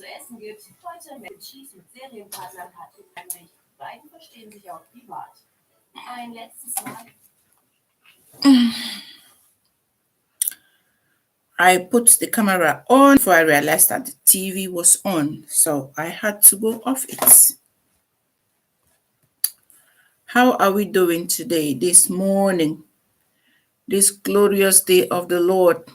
zu essen gibt. Heute mit Cheese mit Serienpartner Patrick Heinrich. Die beiden verstehen sich auch privat. Ein letztes Mal. I put the camera on before I realized that the TV was on, so I had to go off it. How are we doing today, this morning, this glorious day of the Lord?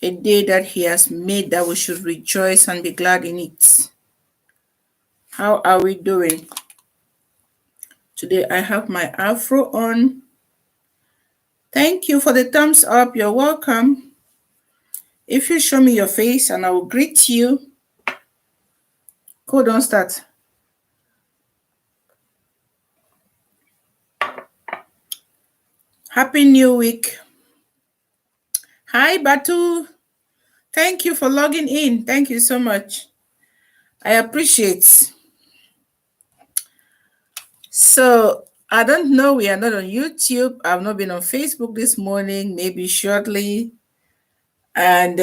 A day that He has made that we should rejoice and be glad in it. How are we doing? Today I have my afro on. Thank you for the thumbs up. You're welcome. If you show me your face and I will greet you. Cool, don't start. Happy New Week. Hi, Batu. Thank you for logging in. Thank you so much. I appreciate. So, I don't know. We are not on YouTube. I've not been on Facebook this morning, maybe shortly. And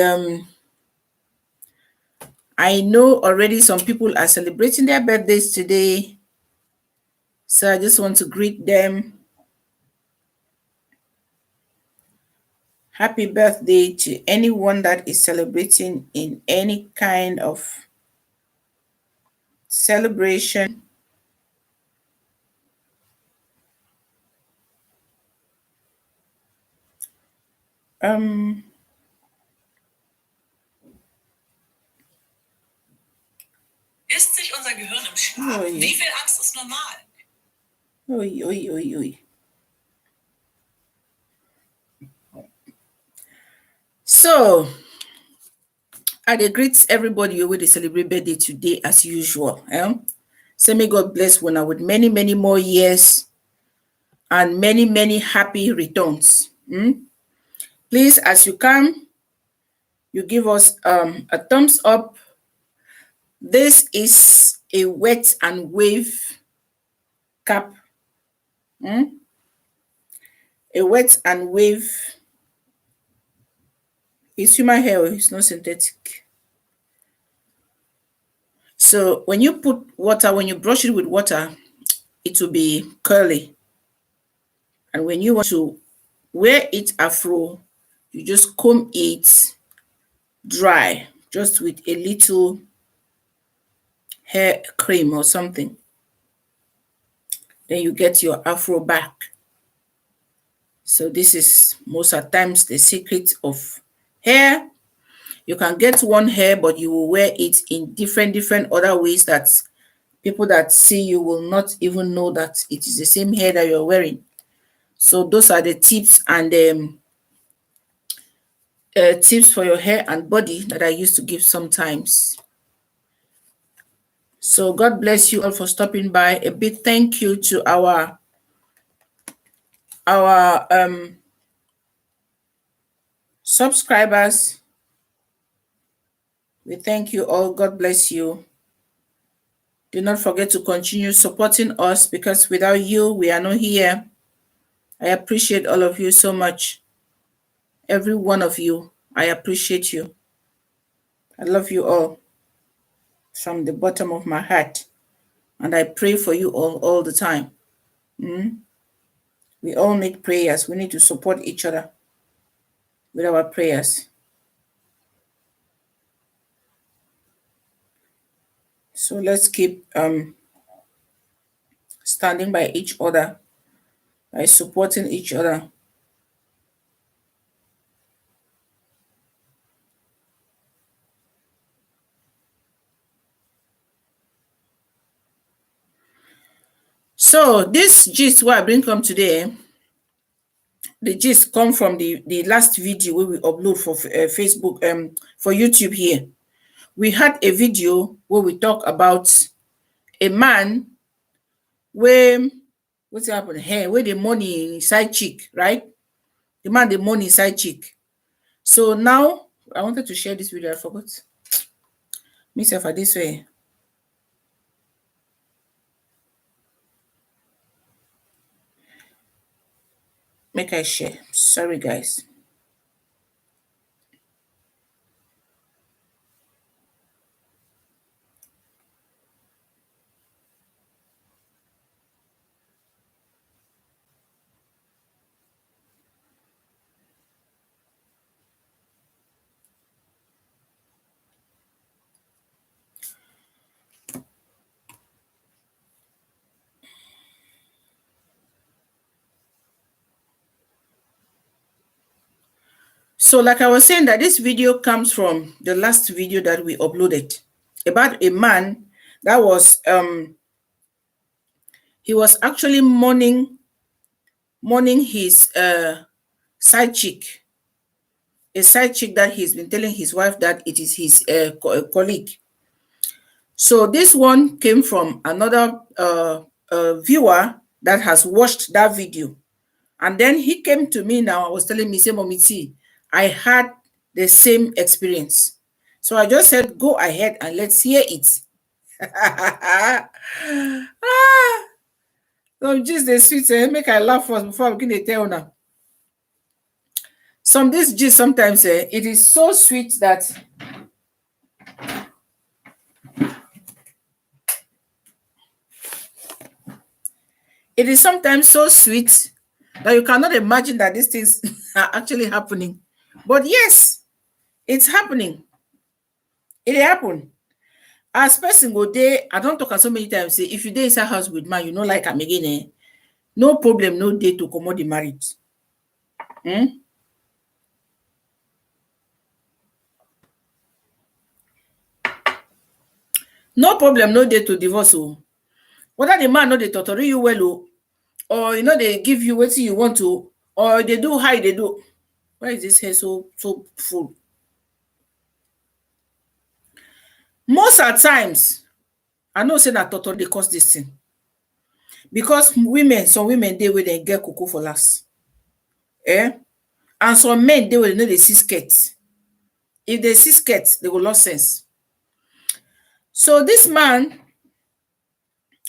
I know already some people are celebrating their birthdays today. So, I just want to greet them. Happy birthday to anyone that is celebrating in any kind of celebration. Ist sich unser Gehirn im Schlaf? Wie viel Angst ist normal? Oi, oi, oi, oi. So, I greet everybody with the celebrate birthday today as usual. So may God bless one with many, many more years and many, many happy returns. Please, as you come, you give us a thumbs up. This is a wet and wave cap. A wet and wave. It's human hair, it's not synthetic. So when you put water, when you brush it with water, it will be curly. And when you want to wear it afro, you just comb it dry, just with a little hair cream or something. Then you get your afro back. So this is most of the times the secret of hair. You can get one hair, but you will wear it in different other ways that people that see you will not even know that it is the same hair that you're wearing. So those are the tips and tips for your hair and body that I used to give sometimes. So God bless you all for stopping by. A big thank you to our subscribers. We thank you all. God bless you. Do not forget to continue supporting us because without you, we are not here. I appreciate all of you so much. Every one of you, I appreciate you. I love you all from the bottom of my heart. And I pray for you all the time. We all need prayers. We need to support each other with our prayers. So let's keep standing by each other, by supporting each other. So this gist what I bring come today, the gist come from the last video where we upload for Facebook, for YouTube here. We had a video where we talk about a man where, what's happened here, where the money side chick, right? The man, the money side chick. So now, I wanted to share this video, I forgot. Myself for this way. Make I share. Sorry, guys. So like I was saying, that this video comes from the last video that we uploaded about a man that was he was actually mourning his side chick, a side chick that he's been telling his wife that it is his colleague. So this one came from another viewer that has watched that video. And then he came to me now, I was telling me, say, Mommy T, I had the same experience. So I just said, go ahead and let's hear it. So just the sweet, make I laugh first before I begin to tell now. This gist sometimes it is so sweet that it is sometimes so sweet that you cannot imagine that these things are actually happening. But yes, it's happening. It happened. As person go there, I don't talk so many times. Say if you dey inside house with man, you know like I'm again. No problem, no day to comot the marriage. No problem, no day to divorce. Whether the man know they torture you well, or they give you what you want to, or they do how they do. Why is this hair so full? Most of the times, I know say that torture they cause this thing. Because some women they where they get cocoa for last. And some men they will know they see skirts. If they see skirts, they will lose sense. So this man,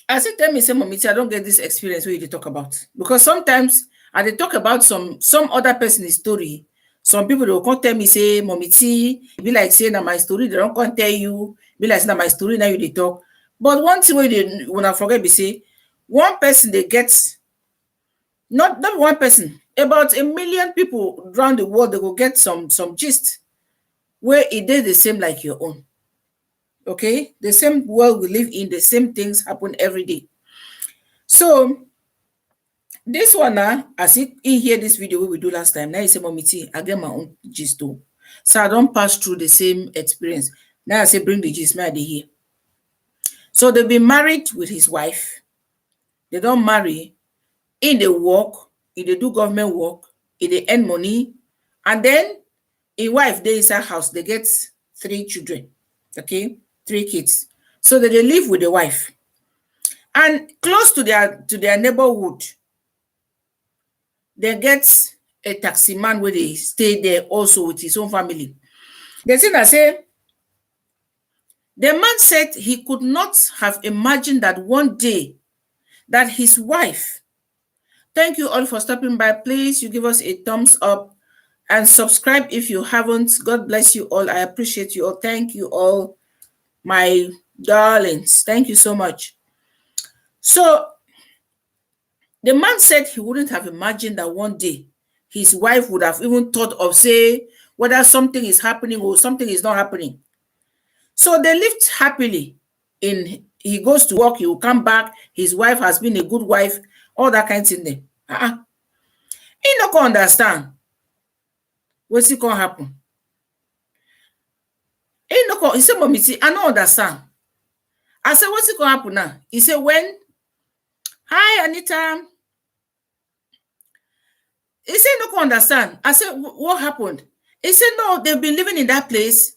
as he tell me, say, Mommy, I don't get this experience where you talk about. Because sometimes I they talk about some other person's story. Some people they will come tell me, say, Mommy, be like saying that my story, they don't come tell you, be like saying that my story, now you they talk. But one thing when I forget, be say, one person they get, not one person, about 1 million people around the world, they will get some gist where it is the same like your own. Okay, the same world we live in, the same things happen every day. So this one now, as in hear this video we do last time, now you say, Mommy T, I get my own gist too. So I don't pass through the same experience. Now I say, bring the gist, now they hear. So they've been married with his wife. They don't marry. In the work, in they do government work, in they earn money, and then a wife, they inside house, they get 3 children. Okay, 3 kids. So they live with the wife. And close to their neighborhood, they get a taxi man where they stay there also with his own family. The thing I say, the man said he could not have imagined that one day that his wife, thank you all for stopping by. Please, you give us a thumbs up and subscribe if you haven't. God bless you all. I appreciate you all. Thank you all, my darlings. Thank you so much. So the man said he wouldn't have imagined that one day his wife would have even thought of, say, whether something is happening or something is not happening. So they lived happily. He goes to work, he will come back, his wife has been a good wife, all that kind of thing there. He not gonna understand what's it gonna happen. He said, Mommy, see, I don't understand. I said, what's it gonna happen now? He said, hi, Anita. He said, no, can understand. I said, what happened? He said, no, they've been living in that place.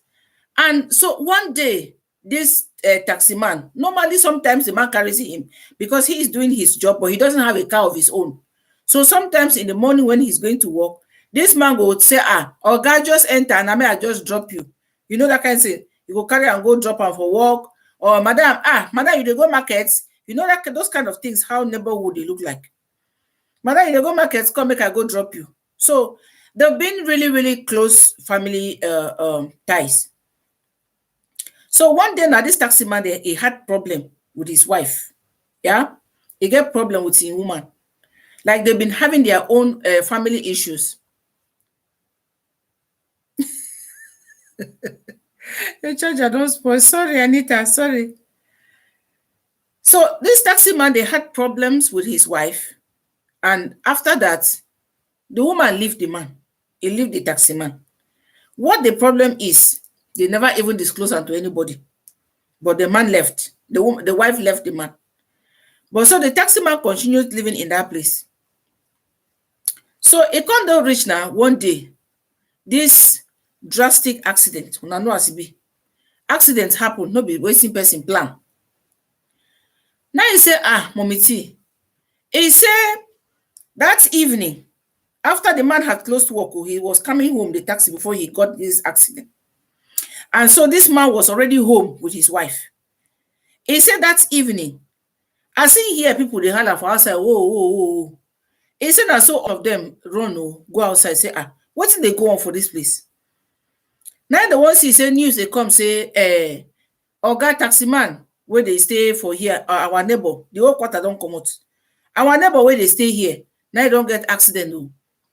And so one day, this taxi man, normally sometimes the man carries him because he is doing his job, but he doesn't have a car of his own. So sometimes in the morning when he's going to work, this man would say, Oga, just enter and I just drop you. You know that kind of thing. You go carry and go drop him for work. Or madam, you dey go markets. You know that those kind of things, how neighborhood they look like. Madam, you dey go markets, come make I go drop you. So they've been really, really close family ties. So one day now, this taxi man, he had problem with his wife. Yeah, he get problem with his woman. Like they've been having their own family issues. The charger don't spoil. Sorry, Anita. Sorry. So this taxi man, they had problems with his wife. And after that, the woman left the man. He left the taxi man. What the problem is, they never even disclose am to anybody. But the man left. The wife left the man. But so the taxi man continued living in that place. So it come don reach now one day, this drastic accident, una know as e be. Accident happen, no be wetin person plan. Now he say, Mommy T, he say that evening, after the man had closed work, he was coming home, the taxi, before he got this accident. And so this man was already home with his wife. He said that evening, as he hear people dey holler for outside, whoa, whoa, whoa. He said that so all of them run, go outside, say, wetin dey go on for this place? Now the one see say news dey come say, Oga taxi man wey dey stay for here, our neighbor, the whole quarter don comot. Our neighbor wey dey stay here, now he don get accident o.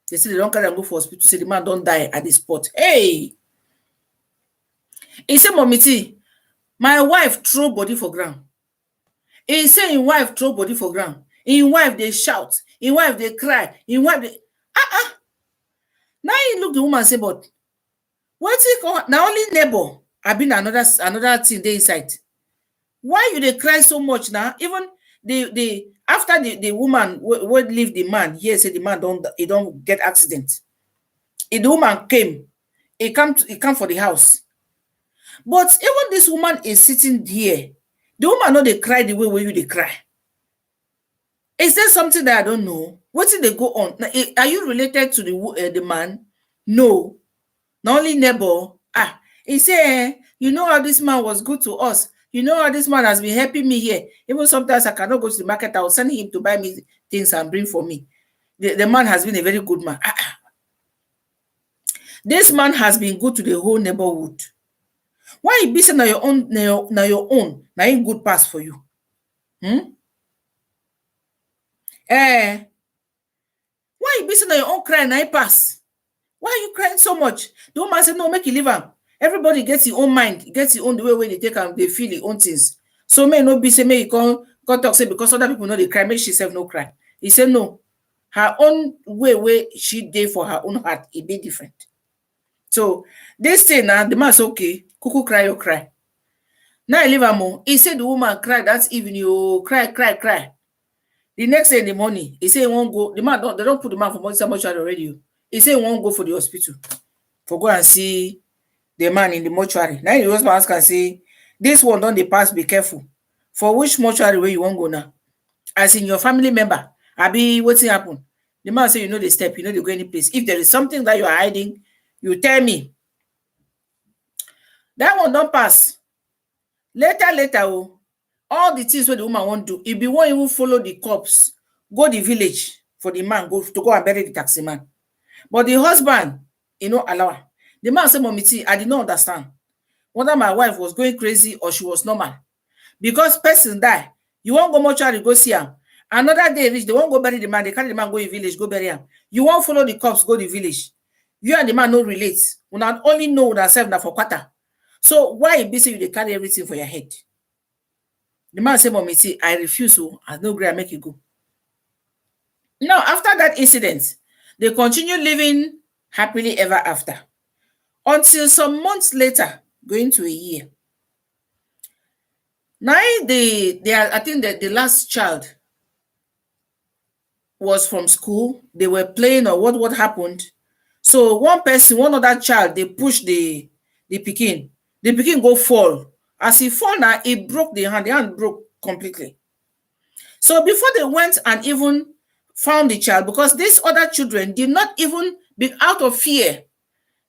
They say they don carry am go for hospital, say the man don die at the spot. Hey! He say, Mommy T, my wife throw body for ground. He say him wife throw body for ground. Him wife dey shout. Him wife dey cry. Him wife dey Now he look the woman say, but wetin na only neighbor abi na another thing dey inside? Why you dey cry so much now? Even the after the woman wey leave the man hear say the man don get accident. The woman came, he come for the house. But even this woman is sitting here. The woman no dey cry the way wey you dey cry. Is there something that I don't know? Wetin dey go on? Are you related to the man? No. Na only neighbor. He say, you know how this man was good to us. You know how this man has been helping me here. Even sometimes I cannot go to the market. I will send him to buy me things and bring for me. The man has been a very good man. This man has been good to the whole neighborhood. Why you be saying na your own, na him good pass for you? Why you be saying na your own cry na him pass? Why are you crying so much? The woman said, no, make you leave am. Everybody gets his own mind, gets his own the way they take am, they feel his own things. So may no be say, may you come talk, say because other people know they cry, make she self no cry. He said no. Her own way she did for her own heart, it be different. So they say now, the man say, okay, cuckoo cry, you cry. Now I leave am. He said the woman cried that evening, you cry. The next day in the morning, he said he won't go. The man they don't put the man for mortuary already. He said he won't go for the hospital for go and see the man in the mortuary. Now the husband ask and say, this one don't they pass, be careful. For which mortuary where you won't go now? As in your family member, abi what's happen? The man say, you know the step, you know they go any place. If there is something that you are hiding, you tell me. That one don't pass. Later, all the things where the woman won't do, if you won't even follow the corpse, go the village for the man, go and bury the taxi man. But the husband, allow her. The man said, Mommy T, I did not understand whether my wife was going crazy or she was normal. Because person die, you won't go mortuary, go see him. Another day reach, they won't go bury the man, they carry the man, go in village, go bury him. You won't follow the corpse, go the village. You and the man no relate. We not only know that self for quarter. So why be say you they carry everything for your head? The man said, Mommy T, I refuse to, I no agree, I make you go. Now, after that incident, they continue living happily ever after. Until some months later, going to a year. Now, I think that the last child was from school. They were playing or what happened. So one other child, they pushed the pikin. The pikin go fall. As he fall now, it broke the hand broke completely. So before they went and even found the child, because these other children did not even be out of fear.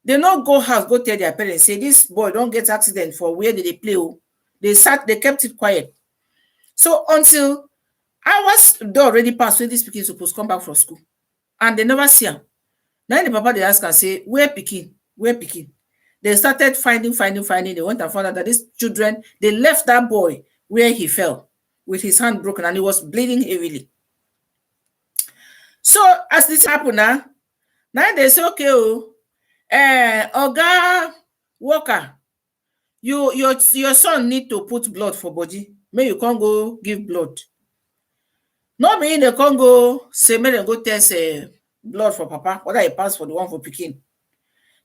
They not go house, go tell their parents, say this boy don't get accident for where did they play. They kept it quiet. So until hours already passed when this pikin supposed to come back from school. And they never see him. Now the papa they ask and say, where pikin? They started finding. They went and found out that these children, they left that boy where he fell with his hand broken and he was bleeding heavily. So as this happened now they say, okay, Oga Walker, your son need to put blood for body. May you can't go give blood. Not mean they can't go say, may they go test blood for papa, whether he pass for the one for pikin.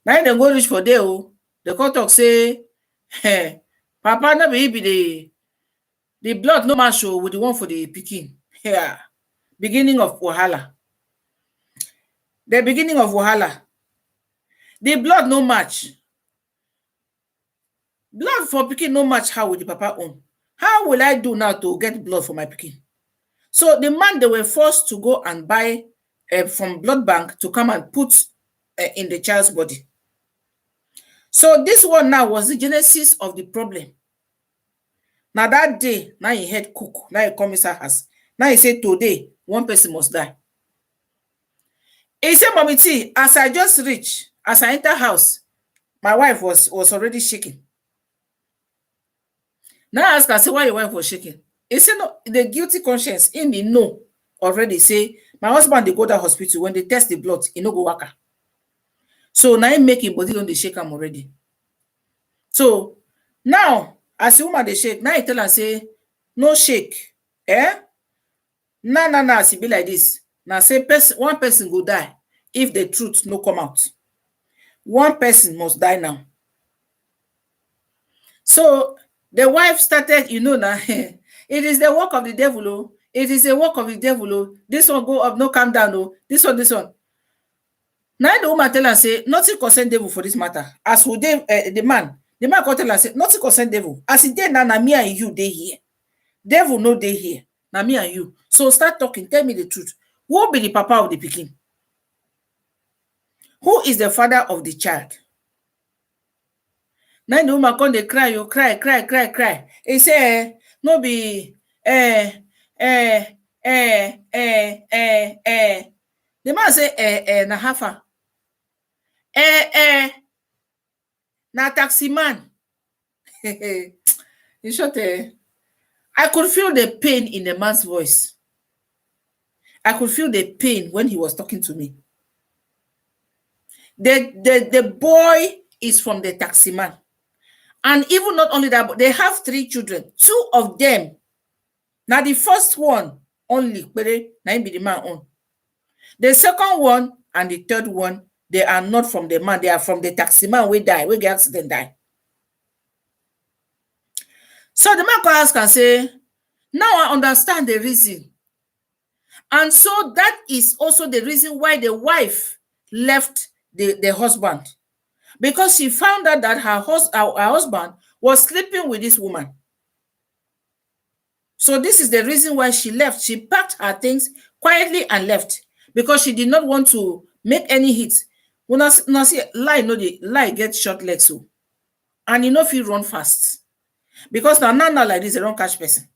Now dem go reach for there oh, dem come talk say papa no be the blood no match oh with the one for the pikin. Yeah. Beginning of wahala. The beginning of wahala. The blood no match. Blood for pikin no match how with the papa own. How will I do now to get blood for my pikin? So the man, they were forced to go and buy from blood bank to come and put in the child's body. So this one now was the genesis of the problem. Now that day, now he head cook, now he come inside house. Now he said today, one person must die. He said, Mommy T, as I just reach, as I enter house, my wife was already shaking. Now I ask her, say, why your wife was shaking? He said, no, the guilty conscience, in the know already say, my husband, they go to the hospital, when they test the blood, he no go waka. So now he make him body don't they shake him already. So now, as the woman they shake, now he tell her, say, no shake. Nah, as it be like this. Now say one person go die if the truth no come out. One person must die now. So the wife started, you know now, it is the work of the devil, oh. It is the work of the devil, oh. This one go up, no calm down, oh. This one. Now the woman tell her, say, nothing concern devil for this matter. As who the man come tell her, say, nothing concern devil. As it did now, me and you, they here. Devil no they here. Now me and you. So start talking, tell me the truth. Who be the papa of the pikin? Who is the father of the child? Now the woman come, they cry, you cry. He say, no be, The man say, na hafa. Na taxi man. In short, I could feel the pain in the man's voice. I could feel the pain when he was talking to me. The boy is from the taxi man. And even not only that, but they have 3 children. 2 of them. Now the first one only, but now be the man own. The second one and the third one, they are not from the man. They are from the taxi man we die, we get accident die. So the man can ask and say, now I understand the reason. And so that is also the reason why the wife left the husband. Because she found out that her husband was sleeping with this woman. So this is the reason why she left. She packed her things quietly and left. Because she did not want to make any hits. When I see lie, no, the lie gets short legs. So. And you know if you run fast. Because now like this, they don't catch person.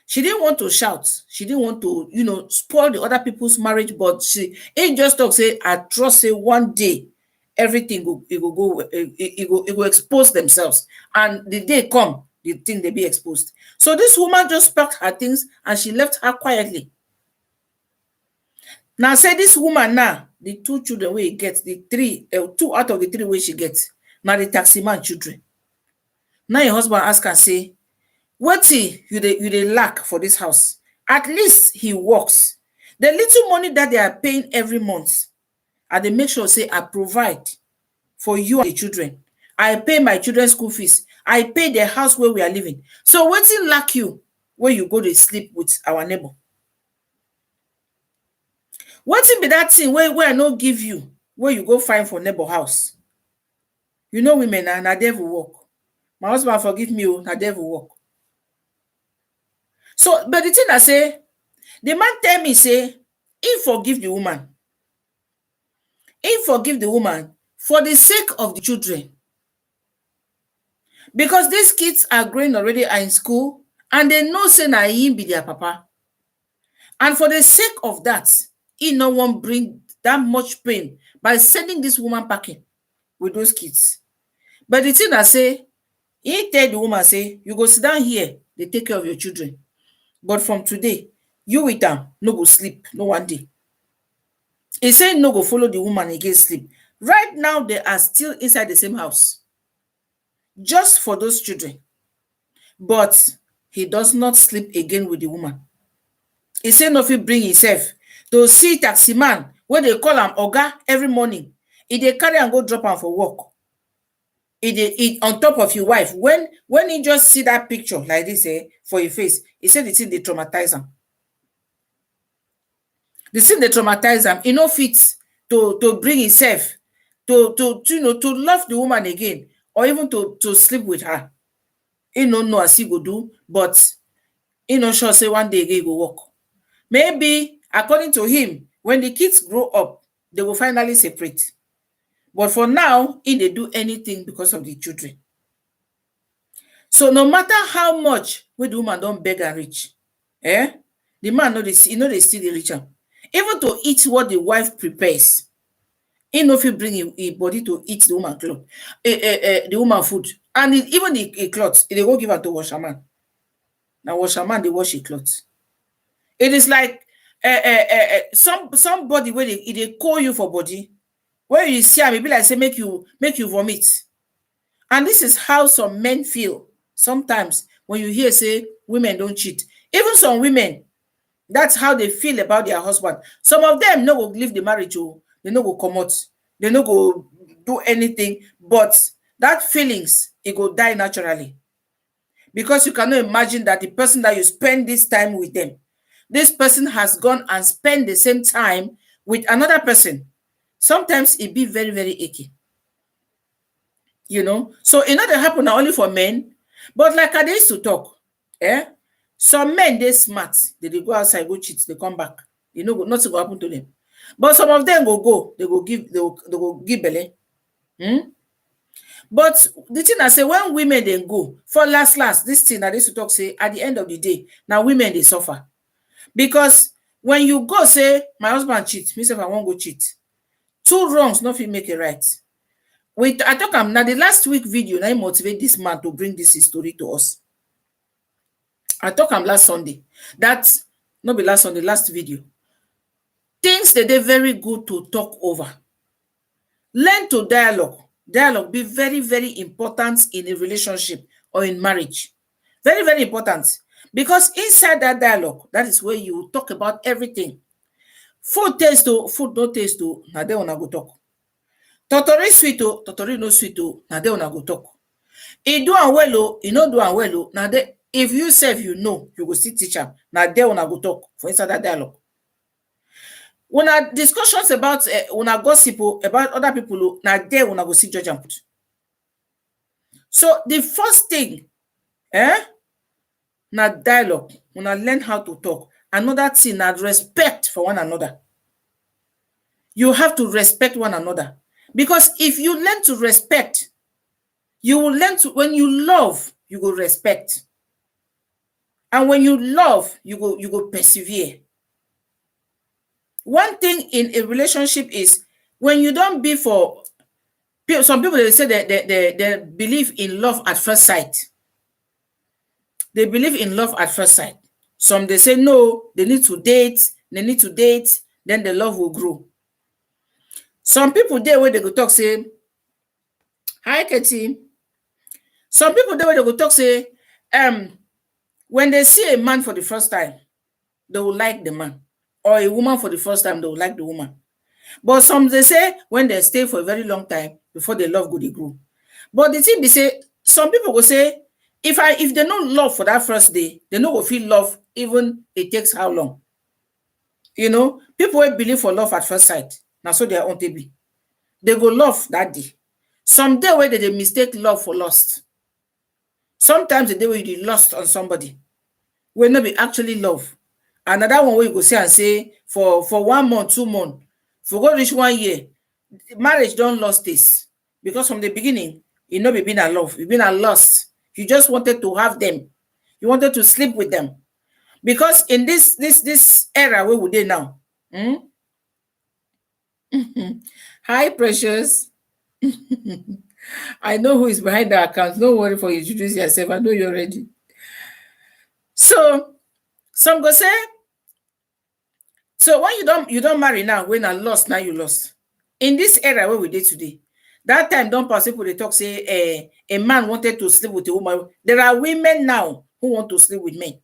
She didn't want to shout. She didn't want to, spoil the other people's marriage. But it just talk say, I trust say one day, everything will expose themselves. And the day come, the thing they be exposed. So this woman just packed her things and she left her quietly. Now say this woman now, the 2 children where he gets, the 2 out of the 3 where she gets, now the taxi man children. Now your husband ask her, say, what you they lack for this house? At least he works. The little money that they are paying every month, and they make sure say I provide for you and the children. I pay my children's school fees. I pay the house where we are living. So what's it lack you when you go to sleep with our neighbor? What's it be that thing where I no give you where you go find for neighbor house? You know women and na devil work. My husband forgive me, na devil work. So, but the thing I say, the man tell me, say, he forgive the woman. He forgive the woman for the sake of the children. Because these kids are growing already, are in school, and they know say na him be their papa. And for the sake of that, he no one bring that much pain by sending this woman packing with those kids. But the thing I say, he tell the woman, say, you go sit down here, they take care of your children. But from today, you with them, no go sleep, no one day. He said no go follow the woman again sleep. Right now, they are still inside the same house. Just for those children. But he does not sleep again with the woman. He said no fit bring himself to see taxi man when they call him Oga every morning. If they carry and go drop am for work, it on top of your wife, when he just see that picture like this, for your face, he said the thing dey traumatize am. The thing dey traumatize am. He no fit to bring himself to love the woman again, or even to sleep with her. He no know as he go do, but he no sure say one day again he go work. Maybe according to him, when the kids grow up, they will finally separate. But for now, he dey do anything because of the children. So no matter how much wey the woman don beg and reach, the man no dey still dey reach am. Even to eat what the wife prepares, he no fit bring him body to eat the woman cloth, the woman food, and even the cloth, he dey go give am to washerman. Na washerman dey wash the cloth. It is like somebody wey dey call you for body. When you see am, e be like say make you vomit. And this is how some men feel sometimes when you hear say women don't cheat. Even some women, that's how they feel about their husband. Some of them no go leave the marriage, they no go come out, they no go do anything, but that feelings, it go die naturally. Because you cannot imagine that the person that you spend this time with them, this person has gone and spent the same time with another person. Sometimes it be very, very icky. So it not happen only for men, but like I used to talk, some men, they smart, they go outside, go cheat, they come back. Nothing will happen to them. But some of them go, they go give belly. But the thing I say, when women then go, for last, this thing I used to talk, say, at the end of the day, now women, they suffer. Because when you go say, my husband cheat, myself, I won't go cheat. 2 wrongs, nothing make it right. I talk now the last week video, I motivate this man to bring this story to us. I talk last Sunday. That not be last Sunday, last video. Things that they're very good to talk over. Learn to dialogue. Dialogue be very, very important in a relationship or in marriage. Very, very important. Because inside that dialogue, that is where you talk about everything. Food taste to, food no taste to, now they wanna go talk. Totori sweet to, totori no sweet to, now they wanna go talk. He do and well, he no do and well. Now they, if you self you know, you go see teacher. Now they wanna go talk for inside that dialogue. Una discussions about una gossip about other people, now they wanna go see judge and put. So the first thing, na dialogue. Una learn how to talk. Another thing, na respect for one another. You have to respect one another. Because if you learn to respect, you will learn to, when you love, you go respect. And when you love, you go persevere. One thing in a relationship is when you don't be for, some people, they say that they believe in love at first sight. They believe in love at first sight. Some they say no, they need to date, then the love will grow. Some people there where they go talk say, hi Katie. Some people there where they go talk say, when they see a man for the first time, they will like the man. Or a woman for the first time, they will like the woman. But some they say when they stay for a very long time before the love go they grow. But the thing they say, some people will say, if they don't love for that first day, they no go feel love even it takes how long. People will believe for love at first sight. Now so they are on TV. They go love that day. Some day where they mistake love for lust. Sometimes the day where you lost on somebody will not be actually love. Another one where you go say and say for 1 month, 2 months, for go reach 1 year, marriage don't lost this. Because from the beginning, it not be been a love, it been a lust. You just wanted to have them. You wanted to sleep with them. Because in this era where we dey now. Hi, Precious. I know who is behind the account. Don't worry for you. Introduce yourself. I know you're ready. So, some go say, so when you don't marry now, when I lost, now you lost. In this era where we did today, that time don't pass people they talk say a man wanted to sleep with a woman. There are women now who want to sleep with men.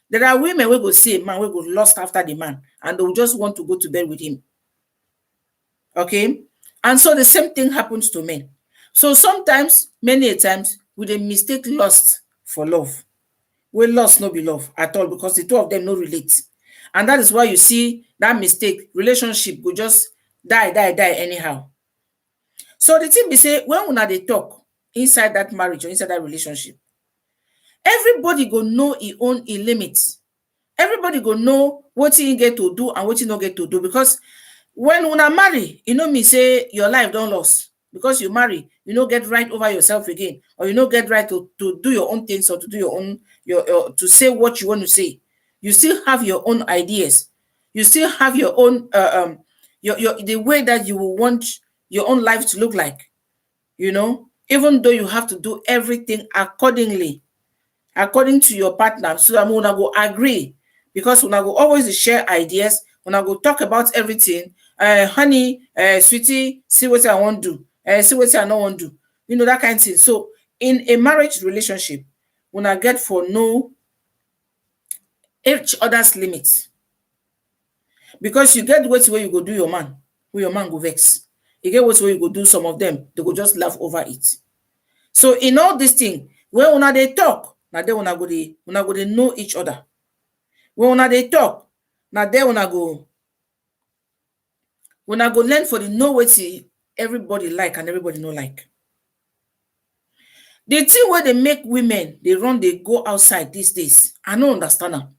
There are women who go see a man who go lost after the man and they will just want to go to bed with him. Okay? And so the same thing happens to men. So sometimes, many a times, we dey mistake lust for love. Wey lust no be love at all, because the two of them no relate. And that is why you see that mistake, relationship go just die anyhow. So the thing be say, when una dey talk inside that marriage or inside that relationship, everybody go know e own e limit. Everybody go know wetin e get to do and wetin no get to do, because when una marry, e no mean say your life don lost. Because you marry, you no get right over yourself again, or you no get right to do your own things, or to do your own to say what you want to say. You still have your own ideas. You still have your own your the way that you will want your own life to look like. Even though you have to do everything according to your partner, so that una go agree, because una go always share ideas. Una go talk about everything. Honey, sweetie, see what I want to do. See what I no want to do. That kind of thing. So in a marriage relationship, una get for know each other's limits. Because you get ways where you go do your man, where your man go vex. You get ways where you go do some of them, they go just laugh over it. So in all this thing, when una dey talk, na there una go dey know each other. When una dey talk, na there una go learn for the know wetin everybody like and everybody no like. The thing where they make women they run, they go outside these days, I no understand am.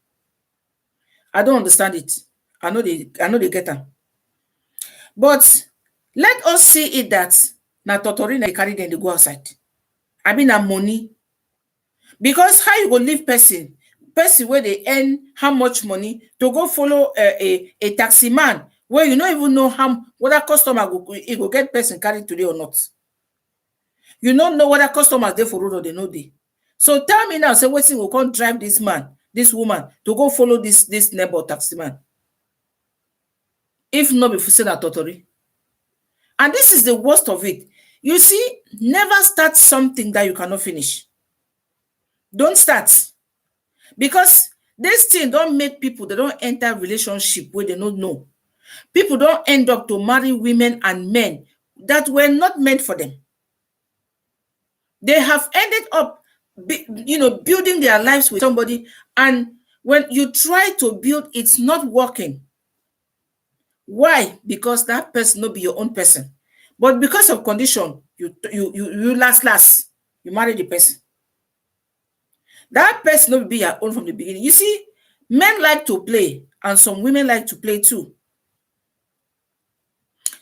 I don't understand it. I know they get am. But let us see it that na totori they carry them, they go outside. I mean, na money. Because how you go leave person where they earn how much money to go follow a taxi man where you don't even know whether customer go get person carried today or not. You don't know whether customers there for road or they know they. So tell me now, say wetin go come drive this man, this woman to go follow this neighbor taxi man. If not before say na totori. And this is the worst of it. You see, never start something that you cannot finish. Don't start. Because this thing don't make people, they don't enter relationship where they don't know. People don't end up to marry women and men that were not meant for them. They have ended up, building their lives with somebody, and when you try to build, it's not working. Why? Because that person not be your own person. But because of condition, you last, you marry the person. That person will be your own from the beginning. You see, men like to play, and some women like to play too.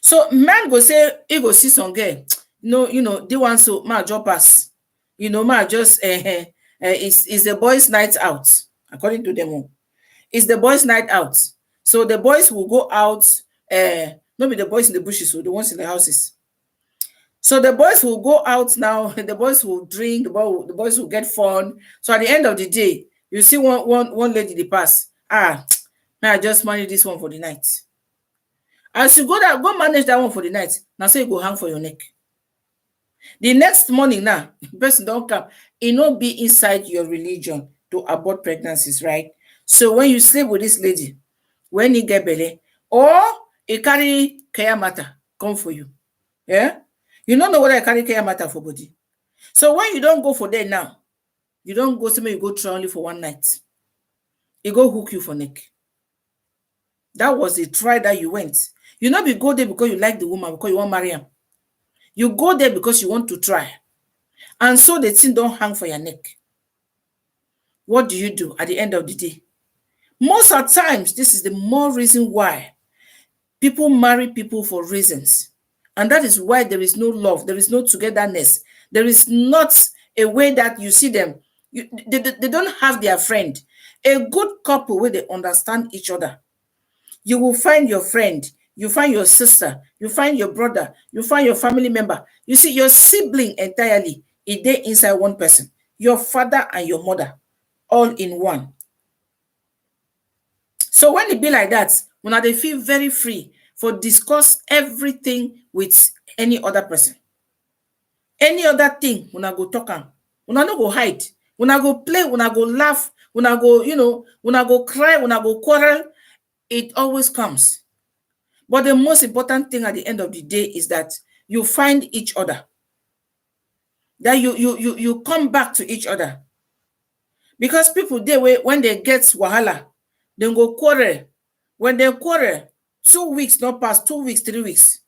So man go say, he go see some girl, they want so ma job pass. Ma just it's the boys' night out, according to them all. It's the boys' night out. So the boys will go out, not be the boys in the bushes, so the ones in the houses. So the boys will go out now, the boys will drink, the boys will get fun. So at the end of the day, you see one lady they pass. May I just manage this one for the night. As you go there, go manage that one for the night. Now say you go hang for your neck. The next morning now, the person don't come. It not be inside your religion to abort pregnancies, right? So when you sleep with this lady, when he get belly, or he carry care matter, come for you. Yeah? You don't know whether I carry care matter for body. So when you don't go for that now, you don't go somewhere, you go try only for one night. He go hook you for neck. That was the try that you went. You not be go there because you like the woman, because you want to marry him. You go there because you want to try. And so the thing don't hang for your neck. What do you do at the end of the day? Most of the times, this is the more reason why people marry people for reasons. And that is why there is no love, there is no togetherness. There is not a way that you see them. They don't have their friend. A good couple where they understand each other. You will find your friend, you find your sister, you find your brother, you find your family member. You see, your sibling entirely, they inside one person. Your father and your mother, all in one. So when it be like that, when they feel very free for discuss everything with any other person. Any other thing, when I go talk am, when I no go hide, when I go play, when I go laugh, when I go, when I go cry, when I go quarrel, it always comes. But the most important thing at the end of the day is that you find each other. That you come back to each other. Because people, when they get wahala, they go quarrel. When they quarrel, 2 weeks not pass, 2 weeks, 3 weeks.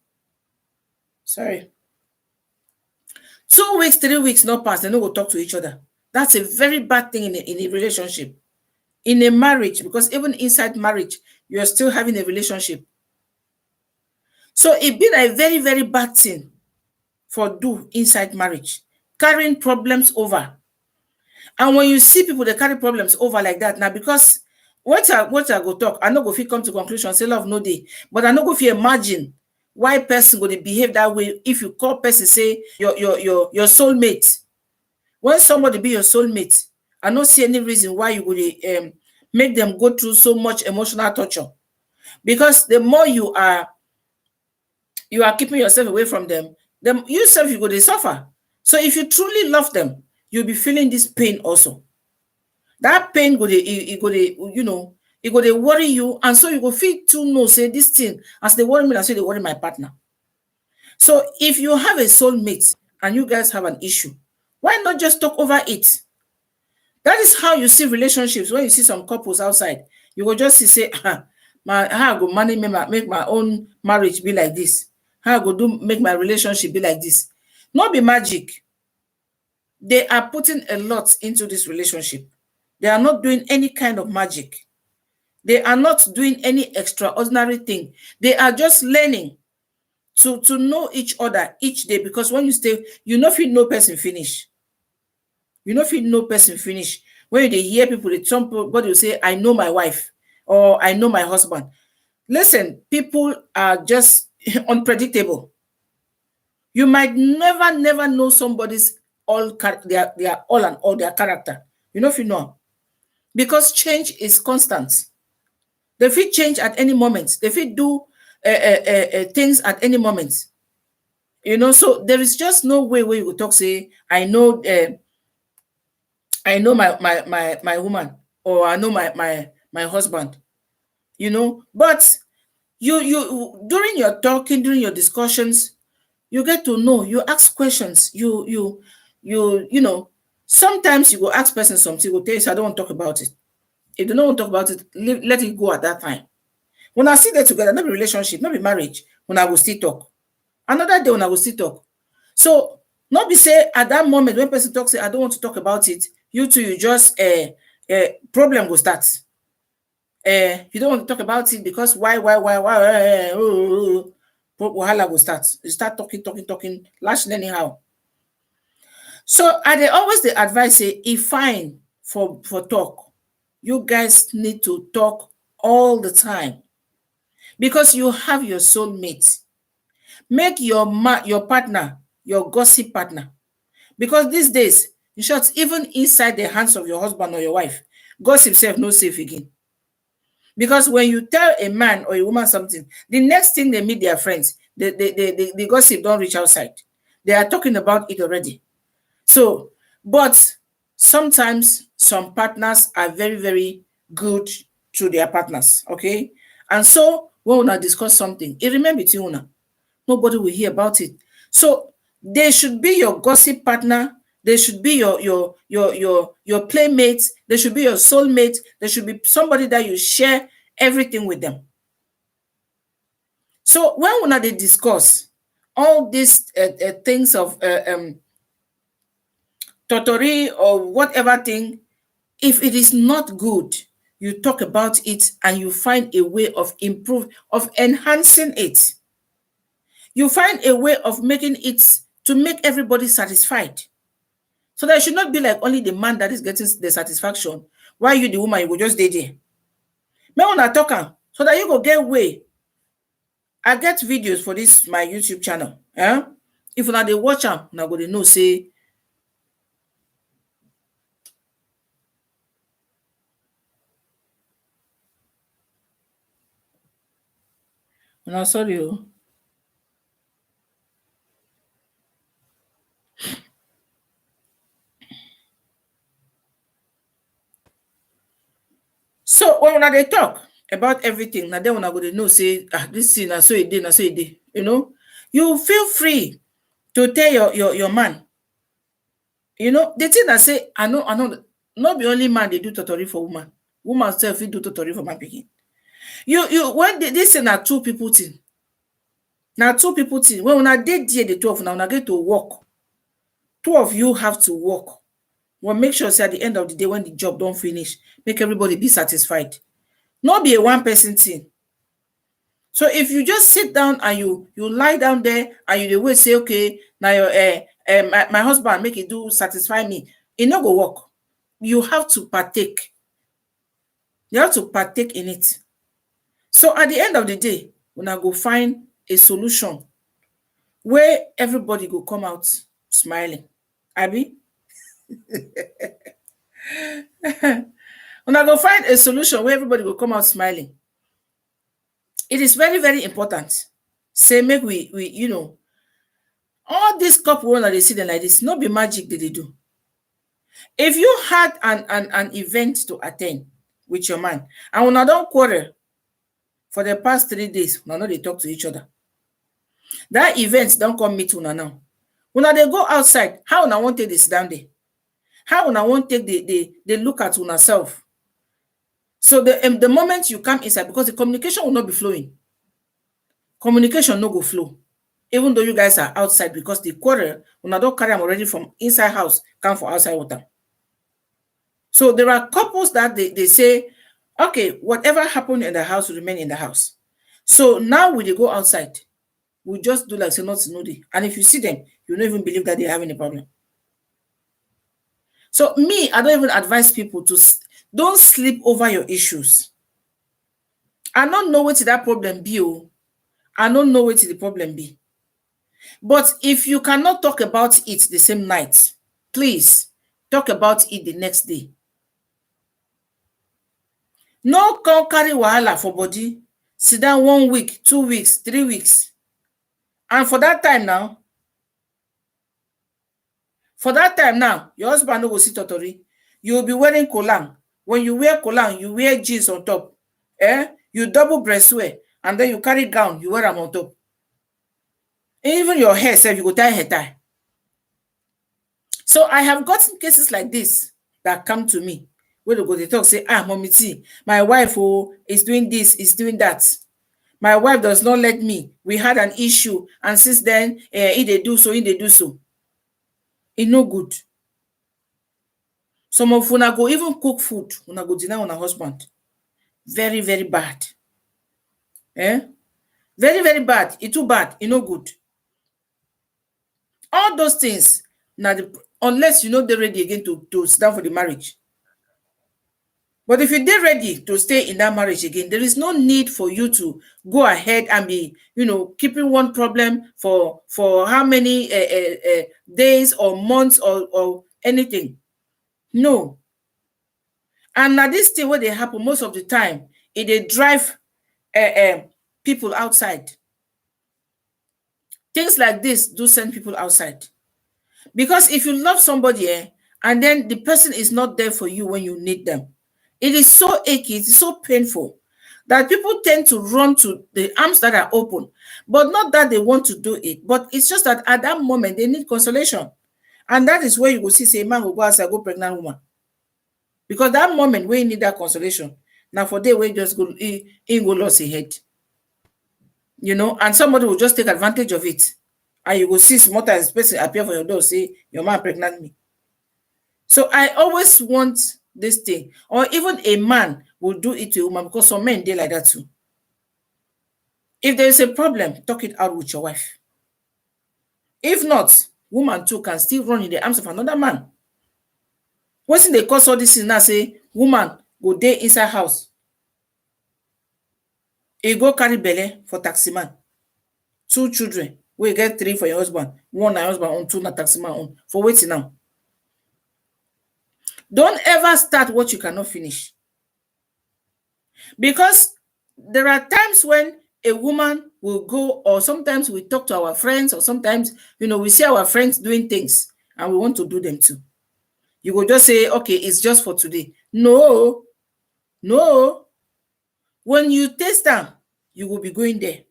Sorry. 2 weeks, 3 weeks not pass, they no go talk to each other. That's a very bad thing in a relationship. In a marriage, because even inside marriage, you're still having a relationship. So it been a very, very bad thing for do inside marriage, carrying problems over. And when you see people, they carry problems over like that, now because what I go talk, I no go fit come to conclusion, say love no day, but I no go fit imagine why person go to behave that way if you call person, say your soulmate. When somebody be your soulmate, I don't see any reason why you would make them go through so much emotional torture. Because the more you are keeping yourself away from them, yourself you go to suffer. So if you truly love them, you'll be feeling this pain also. That pain go to worry you, and so you go feel to know, say this thing, as they worry me, I say they worry my partner. So if you have a soulmate and you guys have an issue, why not just talk over it? That is how you see relationships. When you see some couples outside, you will just say, how I go manage make my own marriage be like this. How I go make my relationship be like this. Not be magic. They are putting a lot into this relationship. They are not doing any kind of magic. They are not doing any extraordinary thing. They are just learning to know each other each day, because when you stay, you know if you know person finish. You know if you know person finish. When they hear people, somebody will say, I know my wife, or I know my husband. Listen, people are just unpredictable. You might never know somebody's their all and all their character. You know if you know. Because change is constant. They fit change at any moment. They fit do things at any moment. You know, so there is just no way where you will talk, say, I know my woman, or I know my husband. You know, but you during your talking, during your discussions, you get to know, you ask questions, you know, sometimes you go ask person something, go tell you, I don't want to talk about it. If you don't want to talk about it, let it go at that time. When I sit there together, not be relationship, not be marriage, when I will still talk. Another day when I will still talk. So not be say at that moment when person talks, say, I don't want to talk about it, you two, you just problem will start. You don't want to talk about it because why, wahala will start. You start talking, lashing anyhow. So I always the advice say, if fine for talk, you guys need to talk all the time, because you have your soulmate. Make your partner your gossip partner, because these days, in short, even inside the hands of your husband or your wife, gossip self no safe again. Because when you tell a man or a woman something, the next thing they meet their friends, the gossip don't reach outside. They are talking about it already. So, but sometimes some partners are very, very good to their partners, okay? And so when we discuss something, it remains between una. Nobody will hear about it. So they should be your gossip partner. They should be your playmates. They should be your soulmate. They should be somebody that you share everything with them. So when they discuss all these things of totori or whatever thing, if it is not good, you talk about it and you find a way of enhancing it. You find a way of making it to make everybody satisfied. So that it should not be like only the man that is getting the satisfaction, while you, the woman, you will just stay there. Me wanna talk so that you go get way. I get videos for this my YouTube channel. If una dey watch am, una go dey know say una sorry o. So when una dey talk, about everything. Now then when I go to know, say, this thing, so it did, so it did. You know, you feel free to tell your man. You know, the thing I say, I know, not the only man they do totori for woman. Woman self do totori for man picking. You when this thing are two people thing. Now two people thing. When I did the 12, now I get to work. Two of you have to work. Well, make sure say at the end of the day, when the job don't finish, make everybody be satisfied. Not be a one person thing. So if you just sit down and you lie down there and you will say, okay, now your my husband make it do satisfy me, it not go work. You have to partake. You have to partake in it. So at the end of the day, when I go find a solution where everybody go come out smiling. Abi? When I go find a solution where everybody will come out smiling. It is very, very important. Say, make we you know, all these couple when they see them like this, not be magic that they do. If you had an event to attend with your man, and when I don't quarrel for the past 3 days, now they talk to each other. That event don't come meet una now. When they go outside, how una want take this down there? How una want take the look at una self? So the moment you come inside, because the communication will not be flowing. Communication no go flow. Even though you guys are outside, because the quarrel, when I don't carry them already from inside house, come for outside water. So there are couples that they say, okay, whatever happened in the house will remain in the house. So now when they go outside, we just do like say not to know it. And if you see them, you don't even believe that they're having a problem. So me, I don't even advise people to don't sleep over your issues. I don't know what that problem be. I don't know what the problem be. But if you cannot talk about it the same night, please talk about it the next day. No come carry wahala for body. Sit down 1 week, 2 weeks, 3 weeks. And for that time now, your husband no go see totori. You will be wearing kolang. When you wear kolang, you wear jeans on top. You double breast wear, and then you carry gown, you wear them on top. Even your hair, you go tie hair tie. So I have gotten cases like this that come to me. Where they go, they talk, say, Mommy T, my wife is doing this, is doing that. My wife does not let me. We had an issue, and since then, they do so. It's no good. Some of una go even cook food, una go deny on her husband. Very, very bad. Very, very bad. It's too bad. It's no good. All those things, now unless you know they're ready again to stand for the marriage. But if you're ready to stay in that marriage again, there is no need for you to go ahead and be, keeping one problem for how many days or months or anything. No. And now this thing where they happen most of the time, they drive people outside. Things like this do send people outside. Because if you love somebody and then the person is not there for you when you need them, it is so achy, it is so painful that people tend to run to the arms that are open. But not that they want to do it, but it's just that at that moment they need consolation. And that is where you will see, say, man will go outside, go pregnant woman. Because that moment where you need that consolation, now for day where you just go, he go lost his head. And somebody will just take advantage of it. And you will see small times person appear for your door, say, your man pregnant me. So I always want this thing. Or even a man will do it to a woman, because some men, they like that too. If there is a problem, talk it out with your wife. If not, woman too can still run in the arms of another man. Once they cause all this thing now, say, woman go day inside house. You go carry belle for taxi man. 2 children. We get 3 for your husband. 1 na husband own, 2 na taxi man own. For waiting now. Don't ever start what you cannot finish. Because there are times when a woman will go, or sometimes we talk to our friends, or sometimes, we see our friends doing things and we want to do them too. You will just say, okay, it's just for today. No. When you taste them, you will be going there.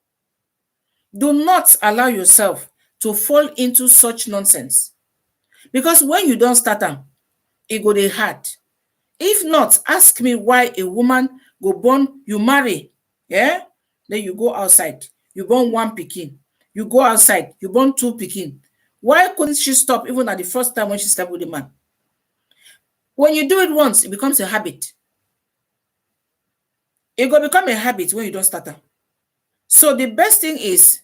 Do not allow yourself to fall into such nonsense. Because when you don't start them, it go dey hard. If not, ask me why a woman go born, you marry, yeah? Then you go outside, you born one pikin. You go outside, you born two pikin. Why couldn't she stop even at the first time when she slept with the man? When you do it once, it becomes a habit. It will become a habit when you don't start them. So the best thing is,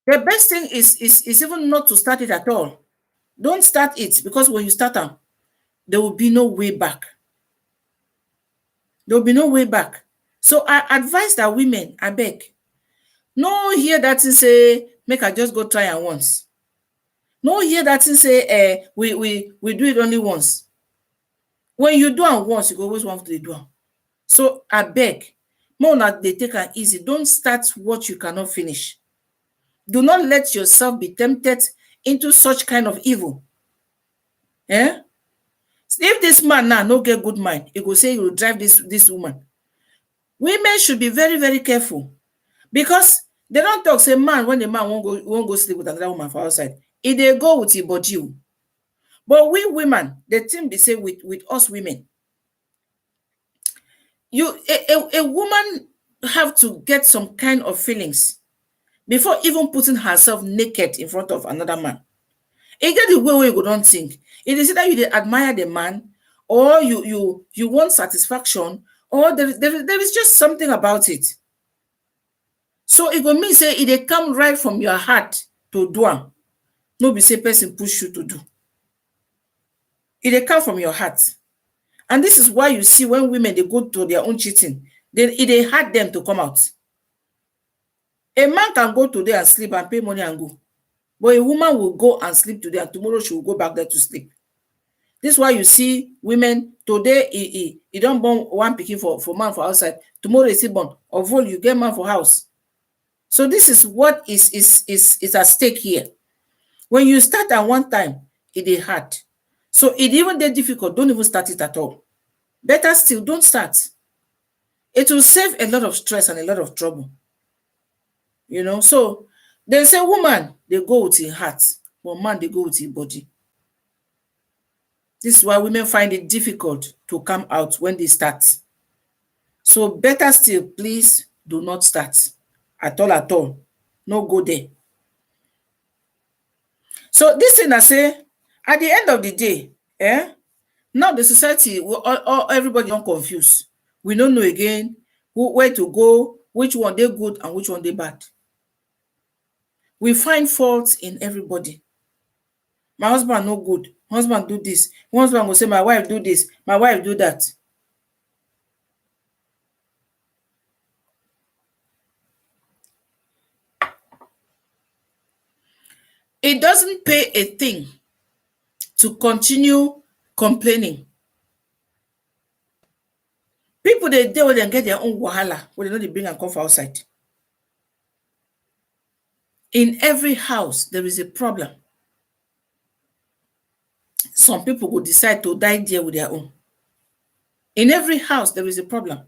is even not to start it at all. Don't start it, because when you start them, there will be no way back. There will be no way back. So I advise that women, I beg, no hear that thing say, make I just go try am once. No hear that thing say, we do it only once. When you do am once, you go always want to do am. So I beg, more that they take it easy. Don't start what you cannot finish. Do not let yourself be tempted into such kind of evil. Eh? If this man now no get good mind, he go say he will drive this woman. Women should be very, very careful, because they don't talk, say man, when the man won't go sleep with another woman for outside, if they go with his body. But we women, the thing be say with us women, a woman have to get some kind of feelings before even putting herself naked in front of another man. It get the way where you don't think. It is either you admire the man, or you want satisfaction, or there is just something about it. So it go mean say it come right from your heart to do am. No be say person push you to do. It come from your heart. And this is why you see when women they go to their own cheating, it hard them to come out. A man can go today and sleep and pay money and go. But a woman will go and sleep today, and tomorrow she will go back there to sleep. This is why you see women today, he don't born one pikin for man for outside. Tomorrow is born. Of all, you get man for house. So this is what is at stake here. When you start at one time, it is hard. So it even get difficult, don't even start it at all. Better still, don't start. It will save a lot of stress and a lot of trouble. You know, so they say woman, they go with her heart, but man, they go with his body. This is why women find it difficult to come out when they start. So better still, please do not start at all. No go there. So this thing I say, at the end of the day, now the society, everybody don't confuse. We don't know again where to go, which one they good and which one they bad. We find faults in everybody. My husband no good. My husband do this. My husband will say, my wife do this. My wife do that. It doesn't pay a thing to continue complaining. People, they will then get their own wahala when they know they bring and come for outside. In every house, there is a problem. Some people will decide to die there with their own. In every house, there is a problem.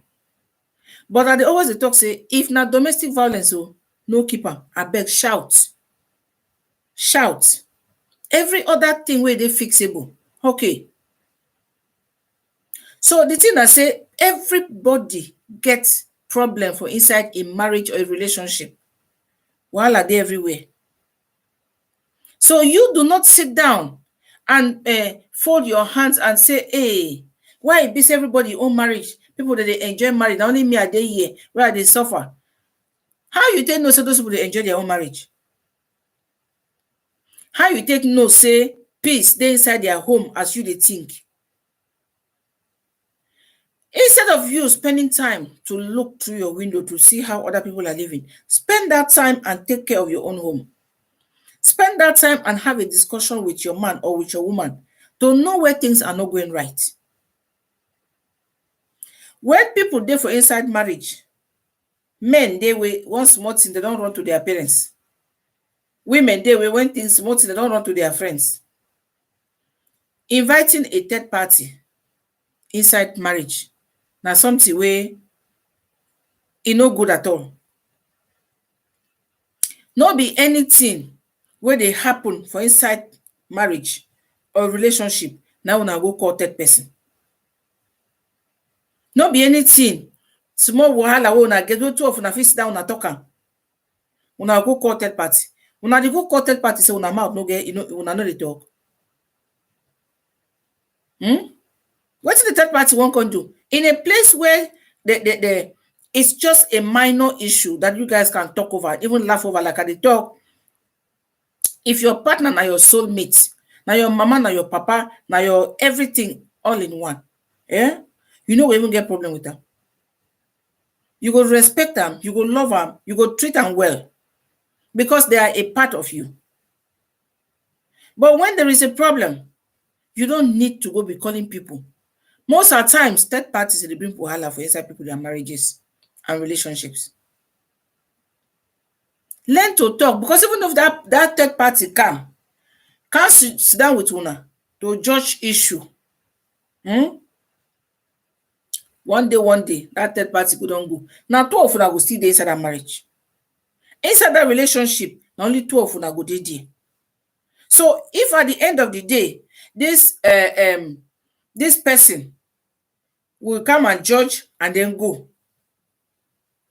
But I always talk say, if not domestic violence, no keeper, I beg, shout. Shout. Every other thing where they fixable. Okay. So the thing I say, everybody gets problem for inside a marriage or a relationship. While are they everywhere? So you do not sit down and fold your hands and say, hey, why is everybody own marriage? People that they enjoy marriage, only me are they here, where they suffer. How you take no say those people they enjoy their own marriage? How you take no say peace they inside their home as you they think? Instead of you spending time to look through your window to see how other people are living, spend that time and take care of your own home. Spend that time and have a discussion with your man or with your woman to know where things are not going right. When people there for inside marriage, men, they way once more thing, they don't run to their parents. Women, they way when things more thing, they don't run to their friends. inviting a third party inside marriage na something wey e no good at all. No be anything wey dey happen for inside marriage or relationship na una go call third person. No be anything small wahala wey una get wey two of una fit sit down una talk am, una go call third party. Una dey go call third party say una mouth no get, una no dey talk. Wetin the third party wan come do? In a place where it's just a minor issue that you guys can talk over, even laugh over like I dey talk. If your partner na your soulmate, na your mama, na your papa, na your everything all in one, you no go even get problem with am. You go respect am, you go love am, you go treat am well because they are a part of you. But when there is a problem, you don't need to go be calling people. Most of the times, third parties dey bring wahala for inside people their marriages and relationships. Learn to talk, because even if that third party can't sit down with una to judge issue. One day, that third party go don go. Now two of una go still dey inside that marriage. Inside that relationship, na only two of una go dey there. So if at the end of the day, this person will come and judge and then go,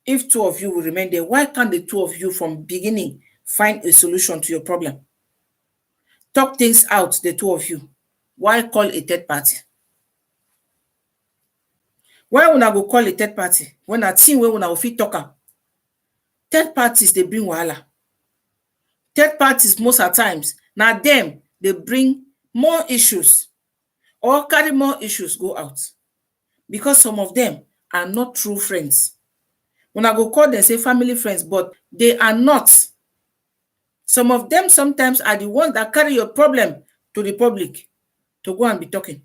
if two of you will remain there, why can't the two of you from beginning find a solution to your problem? Talk things out, the two of you. Why call a third party? Why una go call a third party when a thing wey una go fit talk am? Third parties dey bring wahala. Third parties most of times na them dey bring more issues or carry more issues go out, because some of them are not true friends. Una go call them say family friends, but they are not. Some of them sometimes are the ones that carry your problem to the public to go and be talking.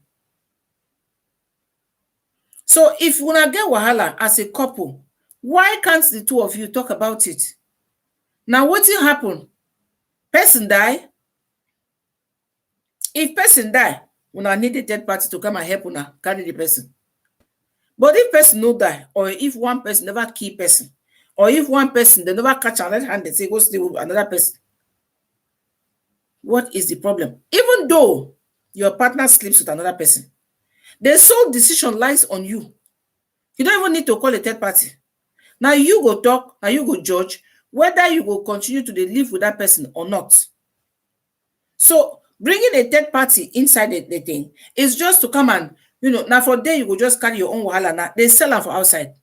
So if una get wahala as a couple, why can't the two of you talk about it? Now wetin happen? Person die? If person die, una need a third party to come and help una carry the person. But if person no die, or if one person never kill person, or if one person they never catch another hand, they say go stay with another person, what is the problem? Even though your partner sleeps with another person, the sole decision lies on you. You don't even need to call a third party. Now you go talk, now you go judge whether you will continue to live with that person or not. So bringing a third party inside the thing is just to come and, now for there you go just carry your own wahala. Now they sell them for outside.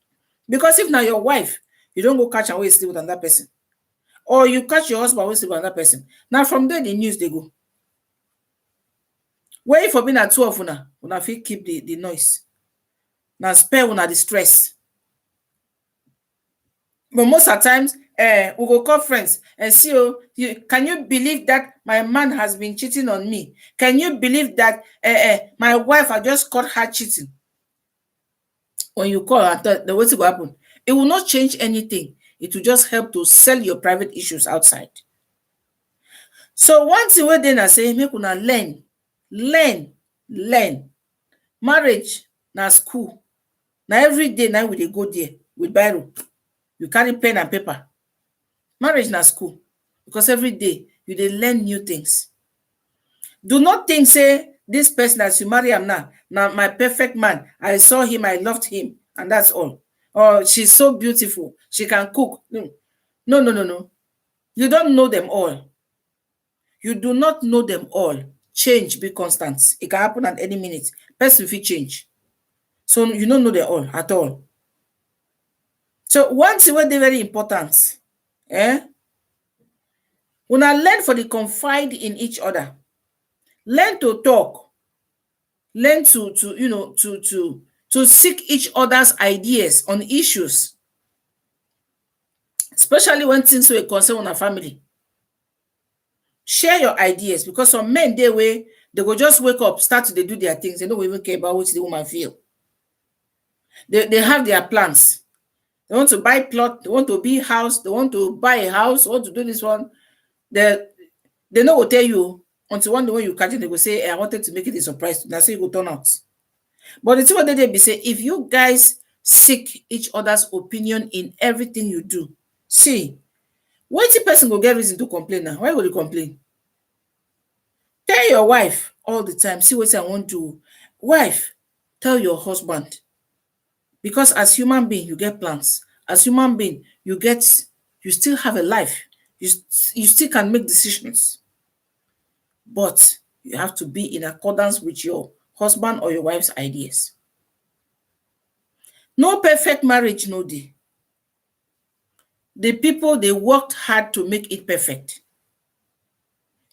Because if now your wife, you don't go catch and wait sleep with another person, or you catch your husband wait sleep with another person, now from there the news they go. Where for being at two of una fit keep the noise. Now spare una the stress. But most of the times, we go call friends and see, can you believe that my man has been cheating on me? Can you believe that my wife, I just caught her cheating? When you call her, the way to go happen, it will not change anything. It will just help to sell your private issues outside. So one thing wey dey na say make una learn. Marriage na school. Now every day now we dey go there with biro. You carry pen and paper. Marriage na school, because every day you dey learn new things. Do not think say this person as you marry am now my perfect man. I saw him, I loved him, and that's all. Or she's so beautiful, she can cook. No. You don't know them all. You do not know them all. Change be constant. It can happen at any minute. Person fit change. So you don't know them all at all. So one thing wey dey very important, una learn for the confide in each other. Learn to talk. Learn to seek each other's ideas on issues, especially when things wey concern una family. Share your ideas, because some men dey way they go just wake up, start to do their things. They don't even care about what the woman feel. They have their plans. They want to buy plot, they want to build house, they want to buy a house, they want to do this one. They no go tell you. Until one day when you catch it, they go say, I wanted to make it a surprise. Now say you go turn out. But the thing what they be say, if you guys seek each other's opinion in everything you do, see, wetin person go get reason to complain now? Why would you complain? Tell your wife all the time, see what I want to. Wife, tell your husband. Because as human being, you get plans. As human being, you still have a life. You still can make decisions. But you have to be in accordance with your husband or your wife's ideas. No perfect marriage, no dey. The people, they worked hard to make it perfect.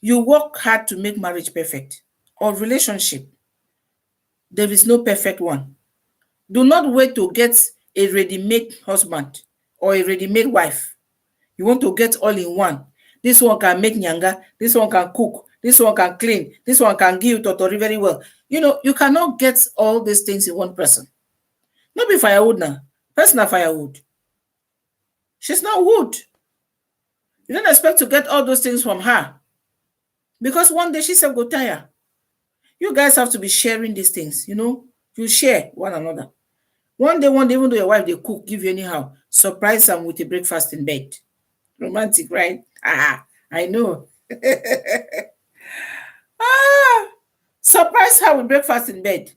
You work hard to make marriage perfect or relationship. There is no perfect one. Do not wait to get a ready-made husband or a ready-made wife. You want to get all in one. This one can make nyanga, this one can cook, this one can clean, this one can give you totori very well. You cannot get all these things in one person. Not be firewood now. Person na firewood. She's not wood. You don't expect to get all those things from her. Because one day she said go tire. You guys have to be sharing these things, You share one another. One day, even though your wife, they cook, give you anyhow, surprise them with a breakfast in bed. Romantic, right? I know. Surprise her with breakfast in bed.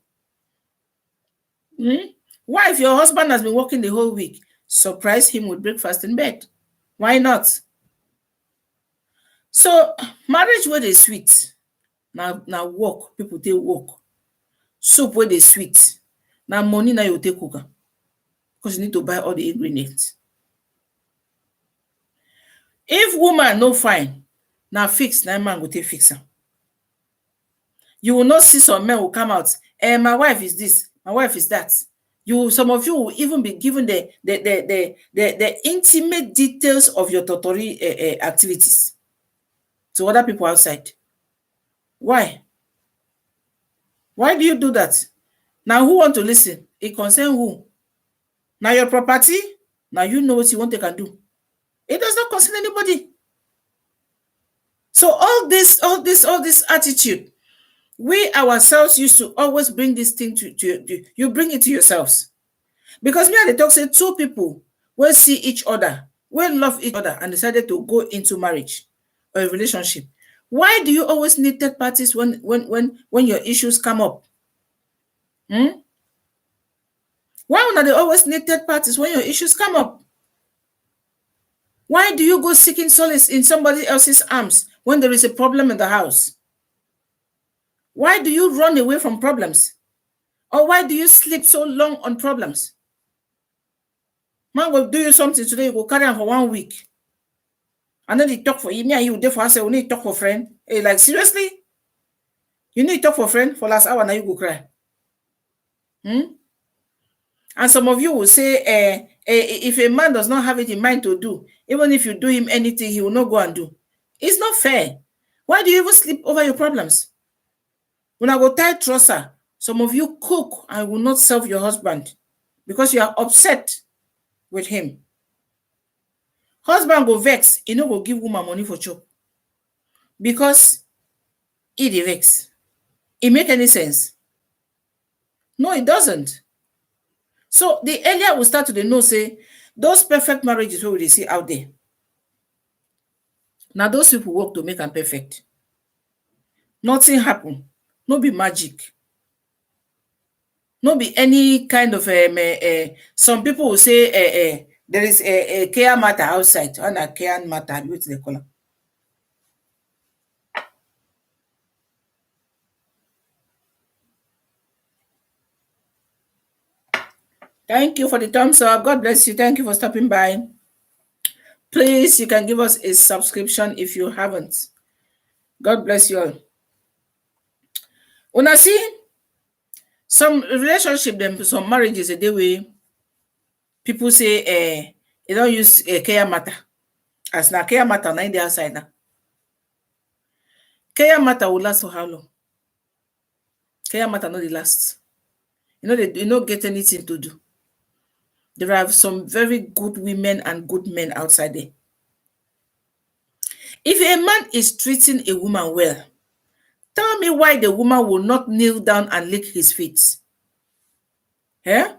Why, if your husband has been working the whole week, surprise him with breakfast in bed? Why not? So, marriage where they sweet. Now work, people take work. Soup where they sweet. Now money now you take cook. Because you need to buy all the ingredients. If woman no fine, now fix, now man go take fix her. You will not see some men will come out, my wife is this, my wife is that. Some of you will even be given the intimate details of your totori activities to other people outside. Why? Why do you do that? Now who want to listen? It concern who? Now your property? Now you know what you want they can do. It does not concern anybody. So all this attitude, we ourselves used to always bring this thing to you bring it to yourselves. Because me and the talk say two people will see each other, will love each other and decided to go into marriage or a relationship. Why do you always need third parties when your issues come up? Why do they always need third parties when your issues come up? Why do you go seeking solace in somebody else's arms when there is a problem in the house? Why do you run away from problems? Or why do you sleep so long on problems? Man will do you something today, you go carry on for 1 week. And then he talk for you, me and you there for us, we need to talk for friend. Hey, like seriously? You need to talk for friend for last hour, now you go cry. And some of you will say, if a man does not have it in mind to do, even if you do him anything, he will not go and do. It's not fair. Why do you even sleep over your problems? When I go tie trouser, some of you cook and will not serve your husband because you are upset with him. Husband go vex, he no go give woman money for chop because he dey vex. It make any sense? No, it doesn't. So the earlier we start to know, say, those perfect marriages where we see out there. Now those people work to make them perfect. Nothing happen. No be magic. No be any kind of some people will say there is a care matter outside and a care matter, what they call it. Thank you for the thumbs up. God bless you. Thank you for stopping by. Please, you can give us a subscription if you haven't. God bless you all. When I see some relationship, them some marriages a day way, people say they don't use care matter. As now care matter na in the outside now. Care matter will last for how long? Care matter not the last. They don't get anything to do. There are some very good women and good men outside there. If a man is treating a woman well, me why the woman will not kneel down and lick his feet. Yeah?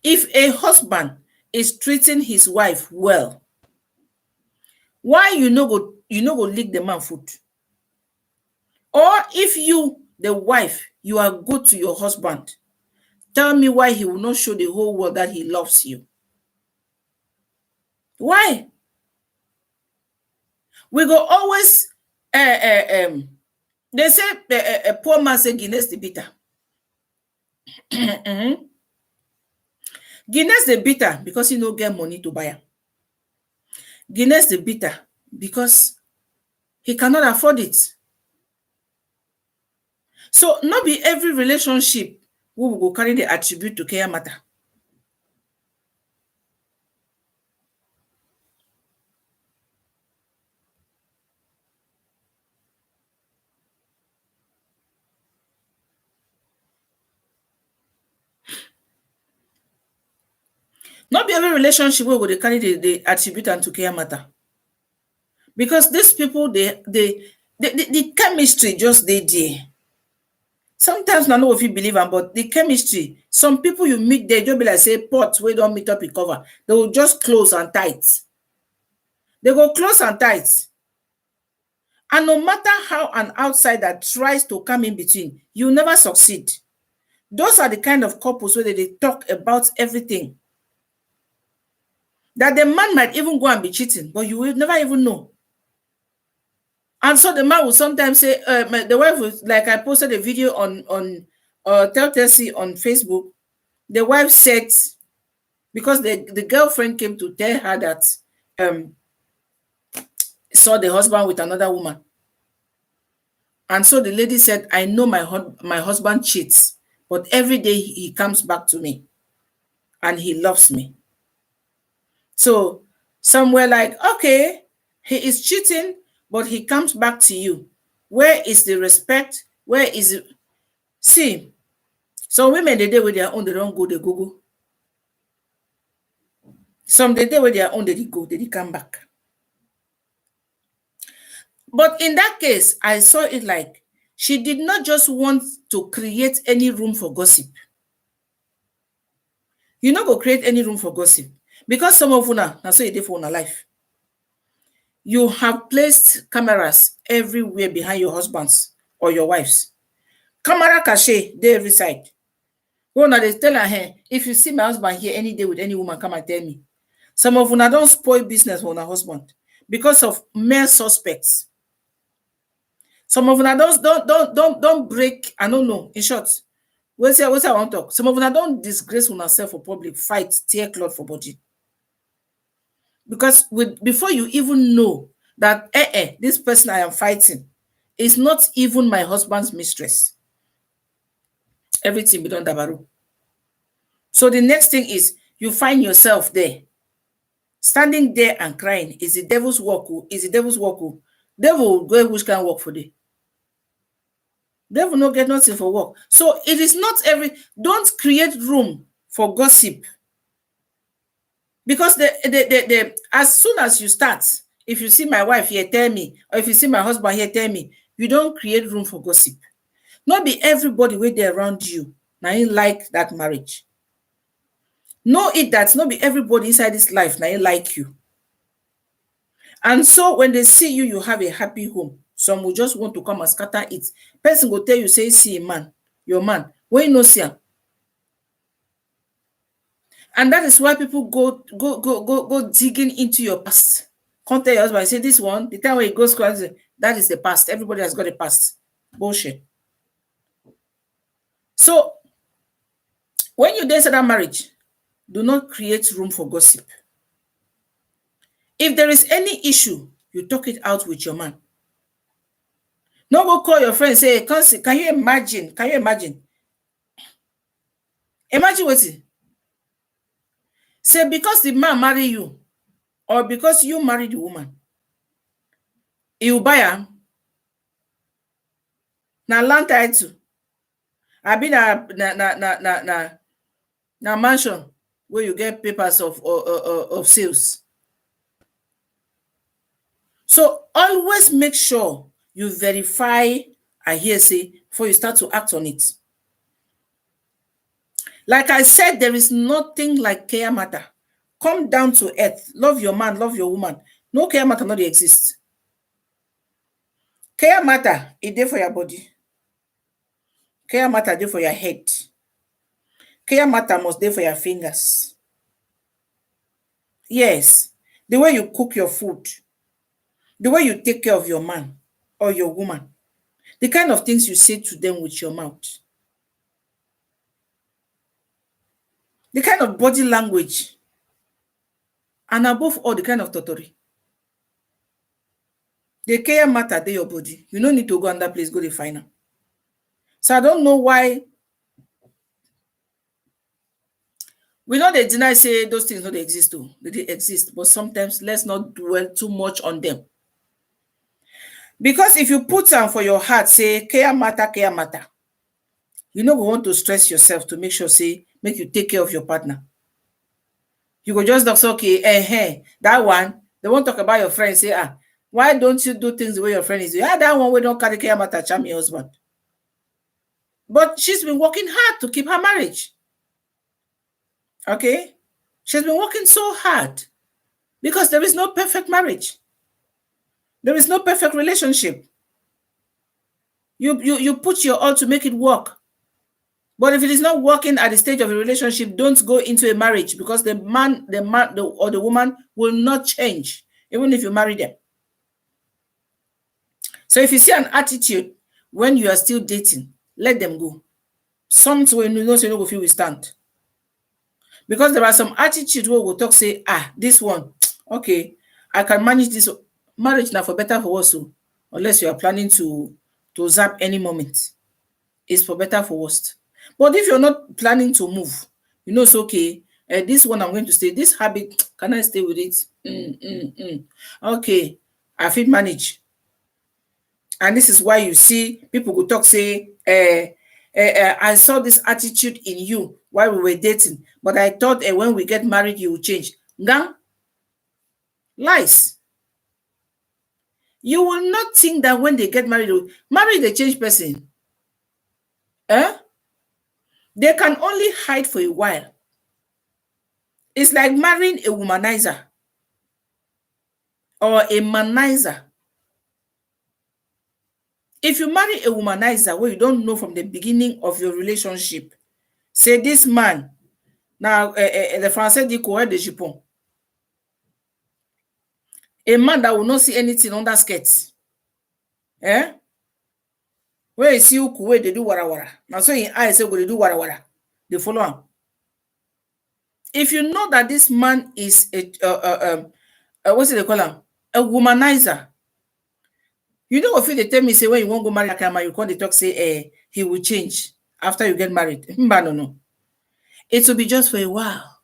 If a husband is treating his wife well, why you no go lick the man foot? Or if you, the wife, you are good to your husband, tell me why he will not show the whole world that he loves you. Why? We go always, they say a poor man say Guinness the bitter. Guinness the bitter because he no get money to buy am. Guinness the bitter because he cannot afford it. So not be every relationship we will go carry the attribute to care matter. Not be every relationship we will carry the attribute and to care matter. Because these people, the chemistry just they there. Sometimes I know if you believe them, but the chemistry, some people you meet, they just be like say pots we don't meet up in cover. They will just close and tight. They go close and tight. And no matter how an outsider tries to come in between, you never succeed. Those are the kind of couples where they talk about everything. That the man might even go and be cheating, but you will never even know. And so the man will sometimes say, the wife was like, I posted a video on Telltale on Facebook. The wife said, because the girlfriend came to tell her that saw the husband with another woman. And so the lady said, I know my husband cheats, but every day he comes back to me and he loves me. So some were like, okay, he is cheating, but he comes back to you. Where is the respect? Where is it? See, some women, they with their own, they don't go, they go. Some they with their own, they go, they come back. But in that case, I saw it like she did not just want to create any room for gossip. You not go create any room for gossip. Because some of you now so you did for your life. You have placed cameras everywhere behind your husbands or your wives. Camera cache, they every side. Well, now they tell her, hey, if you see my husband here any day with any woman, come and tell me. Some of you now don't spoil business for her husband because of male suspects. Some of you now don't break. I don't know. In short, what's I want to talk? Some of you now don't disgrace on herself for public, fight, tear cloth for body. Because before you even know that this person I am fighting is not even my husband's mistress, everything be done dabaru. So the next thing is you find yourself there, standing there and crying. Is the devil's work? Is the devil's work? Devil go which can work for them. Devil no get nothing for work. So it is not don't create room for gossip. Because as soon as you start, if you see my wife here, tell me, or if you see my husband here, tell me, you don't create room for gossip. Not be everybody wait there around you. Now you like that marriage. Know it that not be everybody inside this life now you like you. And so when they see you, you have a happy home. Some will just want to come and scatter it. Person will tell you, say, see a man, your man. When you know see him. And that is why people go digging into your past. Can't tell your husband, say this one, the time when he goes crazy, that is the past. Everybody has got a past. Bullshit. So when you enter that marriage, do not create room for gossip. If there is any issue, you talk it out with your man. No go call your friend and say, can you imagine? Can you imagine? Imagine what it. Say because the man marry you, or because you marry the woman, you buy her. Now land title. I be na mansion where you get papers of sales. So always make sure you verify I hear say before you start to act on it. Like I said, there is nothing like care matter. Come down to earth. Love your man, love your woman. No care matter not dey exist. Care matter, e dey for your body. Care matter dey for your head. Care matter must dey for your fingers. Yes. The way you cook your food, the way you take care of your man or your woman, the kind of things you say to them with your mouth, the kind of body language, and above all, the kind of totori. The care matter dey your body. You no need to go another place, go dey find am. So I don't know why we no dey deny say those things no dey exist too. They dey exist, but sometimes let's not dwell too much on them. Because if you put am for your heart, say care matter, you no go want to stress yourself to make sure say make you take care of your partner. You go just talk say, okay, that one, they won't talk about your friend, say, why don't you do things the way your friend is doing? That one we don't carry care matter, charm your husband. But she's been working hard to keep her marriage. Okay? She's been working so hard because there is no perfect marriage. There is no perfect relationship. You put your all to make it work. But if it is not working at the stage of a relationship, don't go into a marriage, because the man or the woman will not change, even if you marry them. So if you see an attitude when you are still dating, let them go. Something you know so you go feel we stand. Because there are some attitudes where we'll talk, say, this one, okay, I can manage this marriage now for better for worse. Unless you are planning to zap any moment. It's for better for worse. But if you're not planning to move, you know it's okay. This one I'm going to stay. This habit, can I stay with it? Okay, I feel manage. And this is why you see people go talk, say, I saw this attitude in you while we were dating, but I thought when we get married, you will change. Gang? Lies. You will not think that when they get married, they change person. They can only hide for a while. It's like marrying a womanizer or a manizer. If you marry a womanizer where you don't know from the beginning of your relationship, say this man, now the Français dit coureur de jupon. A man that will not see anything under skirts. Where you see where they do wara. Now so in eyes say they do wara. They follow him. If you know that this man is what's it they call him? A womanizer. You know if they tell me say when you won't go marry Akama, you can't talk say he will change after you get married. No. It will be just for a while.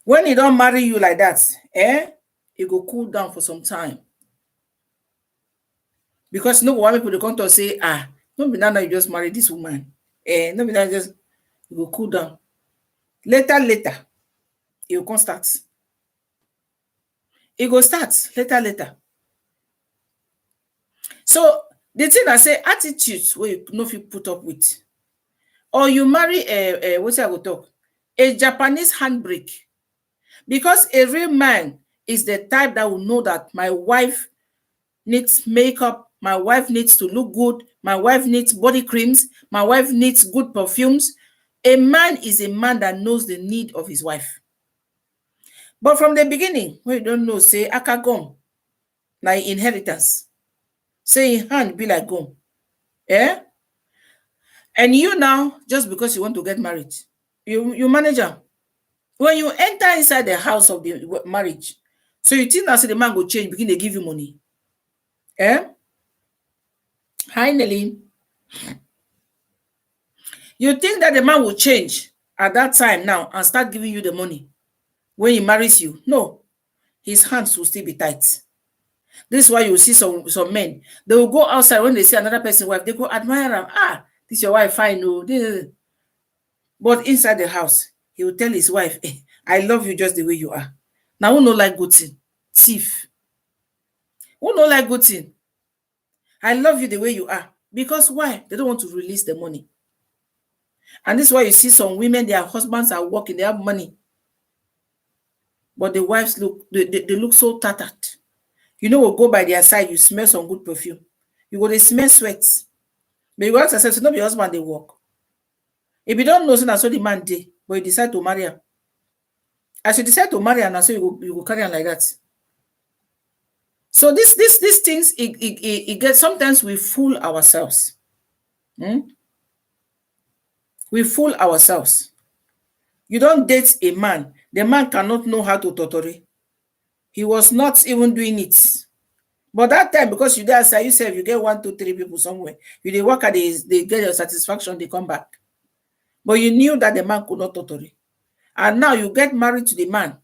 When he don't marry you like that, it will cool down for some time. Because no one people they come to say, no be now you just marry this woman. No be now just you will cool down. Later, it will come start. It will start later. So the thing I say, attitudes where you know if you put up with, or you marry what's I go talk? A Japanese handbrake. Because a real man is the type that will know that my wife needs makeup, my wife needs to look good, my wife needs body creams, my wife needs good perfumes. A man is a man that knows the need of his wife. But from the beginning, when you don't know, say, akagom, na inheritance. Say in hand be like gum. And you now, just because you want to get married, you manage her. When you enter inside the house of the marriage, so you think that the man will change, begin to give you money. Hi, Nelly. You think that the man will change at that time now and start giving you the money when he marries you? No. His hands will still be tight. This is why you see some men. They will go outside when they see another person's wife. They go admire her. This is your wife, fine. No. But inside the house, he will tell his wife, I love you just the way you are. Now, who no like good thing? Thief. Who no like good thing? I love you the way you are. Because why? They don't want to release the money. And this is why you see some women, their husbands are working, they have money. But the wives they look so tattered. You know, we'll go by their side, you smell some good perfume. You go, they smell sweat. But you ask yourself, so not your husband, they work. If you don't know, so that's what the man did, but you decide to marry her. As you decide to marry her, now so you go carry on like that. So these things, it gets, sometimes we fool ourselves. We fool ourselves. You don't date a man. The man cannot know how to totore. He was not even doing it. But that time, because you there outside, you say you get 1, 2, 3 people somewhere. You they work at they get your satisfaction, they come back. But you knew that the man could not totally. And now you get married to the man.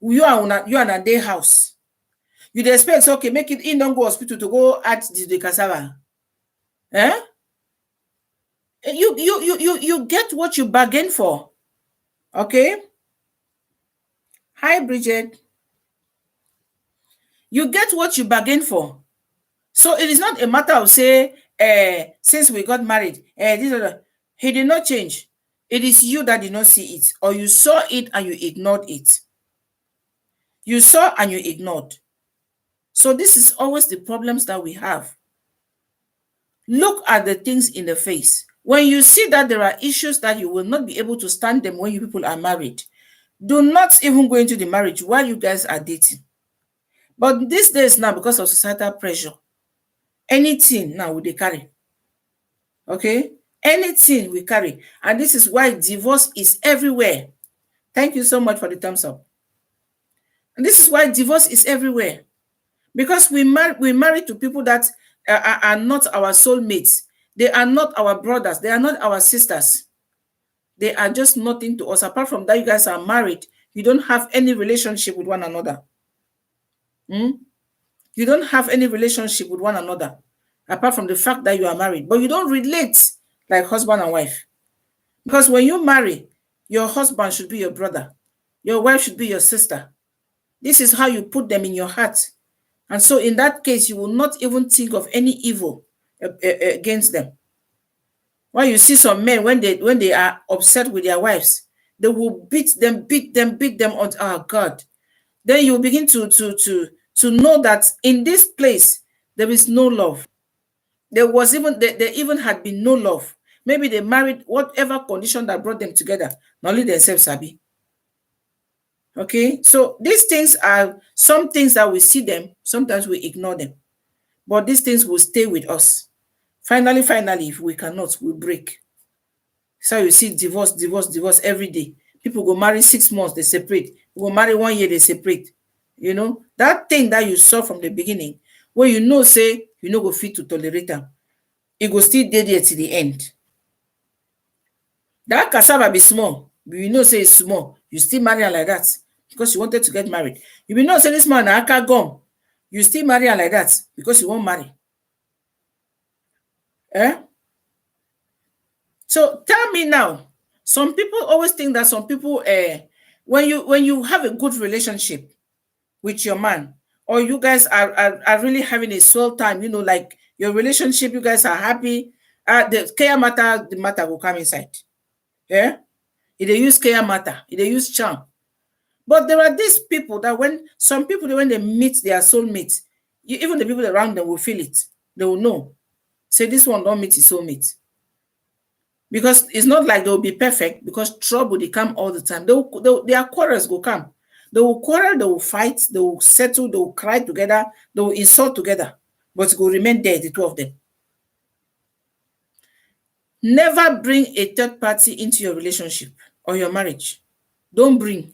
You are in a day house. You expect, okay, make it in, don't go hospital to go at the cassava. Eh? You get what you bargain for. Okay? Hi, Bridget. You get what you bargain for. So it is not a matter of say, since we got married, he did not change. It is you that did not see it, or you saw it and you ignored it. You saw and you ignored. So this is always the problems that we have. Look at the things in the face. When you see that there are issues that you will not be able to stand them when you people are married, do not even go into the marriage while you guys are dating. But these days now, because of societal pressure, anything now they carry. Okay? Anything we carry. And this is why divorce is everywhere. Thank you so much for the thumbs up. And this is why divorce is everywhere. Because we marry to people that are not our soulmates. They are not our brothers. They are not our sisters. They are just nothing to us. Apart from that, you guys are married. You don't have any relationship with one another. You don't have any relationship with one another. Apart from the fact that you are married. But you don't relate like husband and wife. Because when you marry, your husband should be your brother. Your wife should be your sister. This is how you put them in your heart. And so in that case, you will not even think of any evil against them. Why you see some men, when they are upset with their wives, they will beat them on, oh God. Then you will begin to know that in this place, there is no love. There even had been no love. Maybe they married whatever condition that brought them together. Not only themselves, Sabi. Okay, so these things are some things that we see them, sometimes we ignore them. But these things will stay with us. Finally, if we cannot, we break. So you see divorce every day. People go marry 6 months, they separate. Go marry 1 year, they separate. You know, that thing that you saw from the beginning, where you know, say, you know, go fit to tolerate them. It go still there till the end. That cassava be small, but you know, say it's small. You still marry her like that because you wanted to get married. You will not say this man aka gum. You still marry her like that because you won't marry. So tell me now, some people always think that some people, when you have a good relationship with your man, or you guys are really having a swell time, you know, like your relationship, you guys are happy, the care matter, the matter will come inside. Yeah? They use care matter, they use charm. But there are these people that when they meet their soulmates, even the people around them will feel it. They will know. Say this one don't meet his soulmate. Because it's not like they'll be perfect, because trouble they come all the time. Their quarrels will come. They will quarrel, they will fight, they will settle, they will cry together, they will insult together, but it will remain there, the two of them. Never bring a third party into your relationship or your marriage. Don't bring.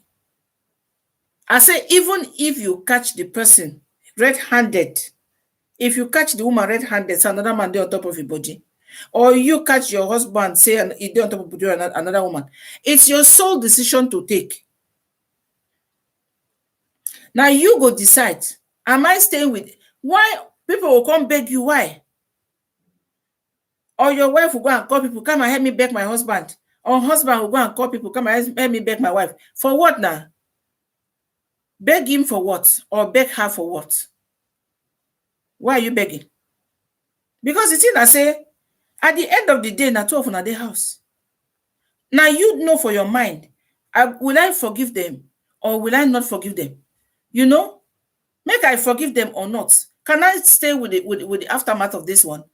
I say, even if you catch the person red-handed, if you catch the woman red-handed, so another man there on top of your body, or you catch your husband, say, and he on top of another woman, it's your sole decision to take. Now you go decide, am I staying with, why people will come beg you, why? Or your wife will go and call people, come and help me beg my husband. Or husband will go and call people, come and help me beg my wife. For what now? Beg him for what? Or beg her for what? Why are you begging? Because the thing I say, at the end of the day, na 12 on their house. Now you know for your mind, will I forgive them or will I not forgive them? You know, make I forgive them or not. Can I stay with the aftermath of this one?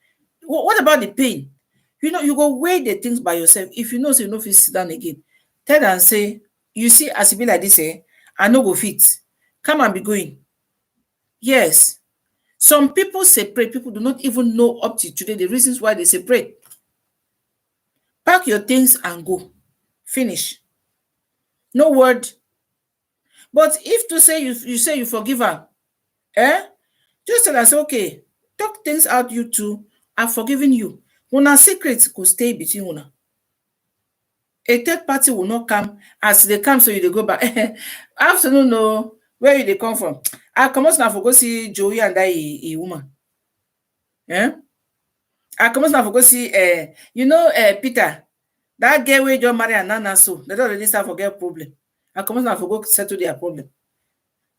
What about the pain? You know, you go weigh the things by yourself. If you know, so you know, if you sit down again, tell them and say, you see, as it be like this, I no go fit. Come and be going. Yes. Some people separate. People do not even know up to today the reasons why they separate. Pack your things and go. Finish. No word. But if to say you say you forgive her, just tell us, okay, talk things out, you two. I've forgiven you. Una secrets could stay between una. A third party will not come as they come, so you they go back. Afternoon, no. Where you they come from? I come out now for go see Joey and a woman. I come out now for go see Peter. That girl where John marry and Nana, so they don't already start for get problem. I come out now for go settle their problem.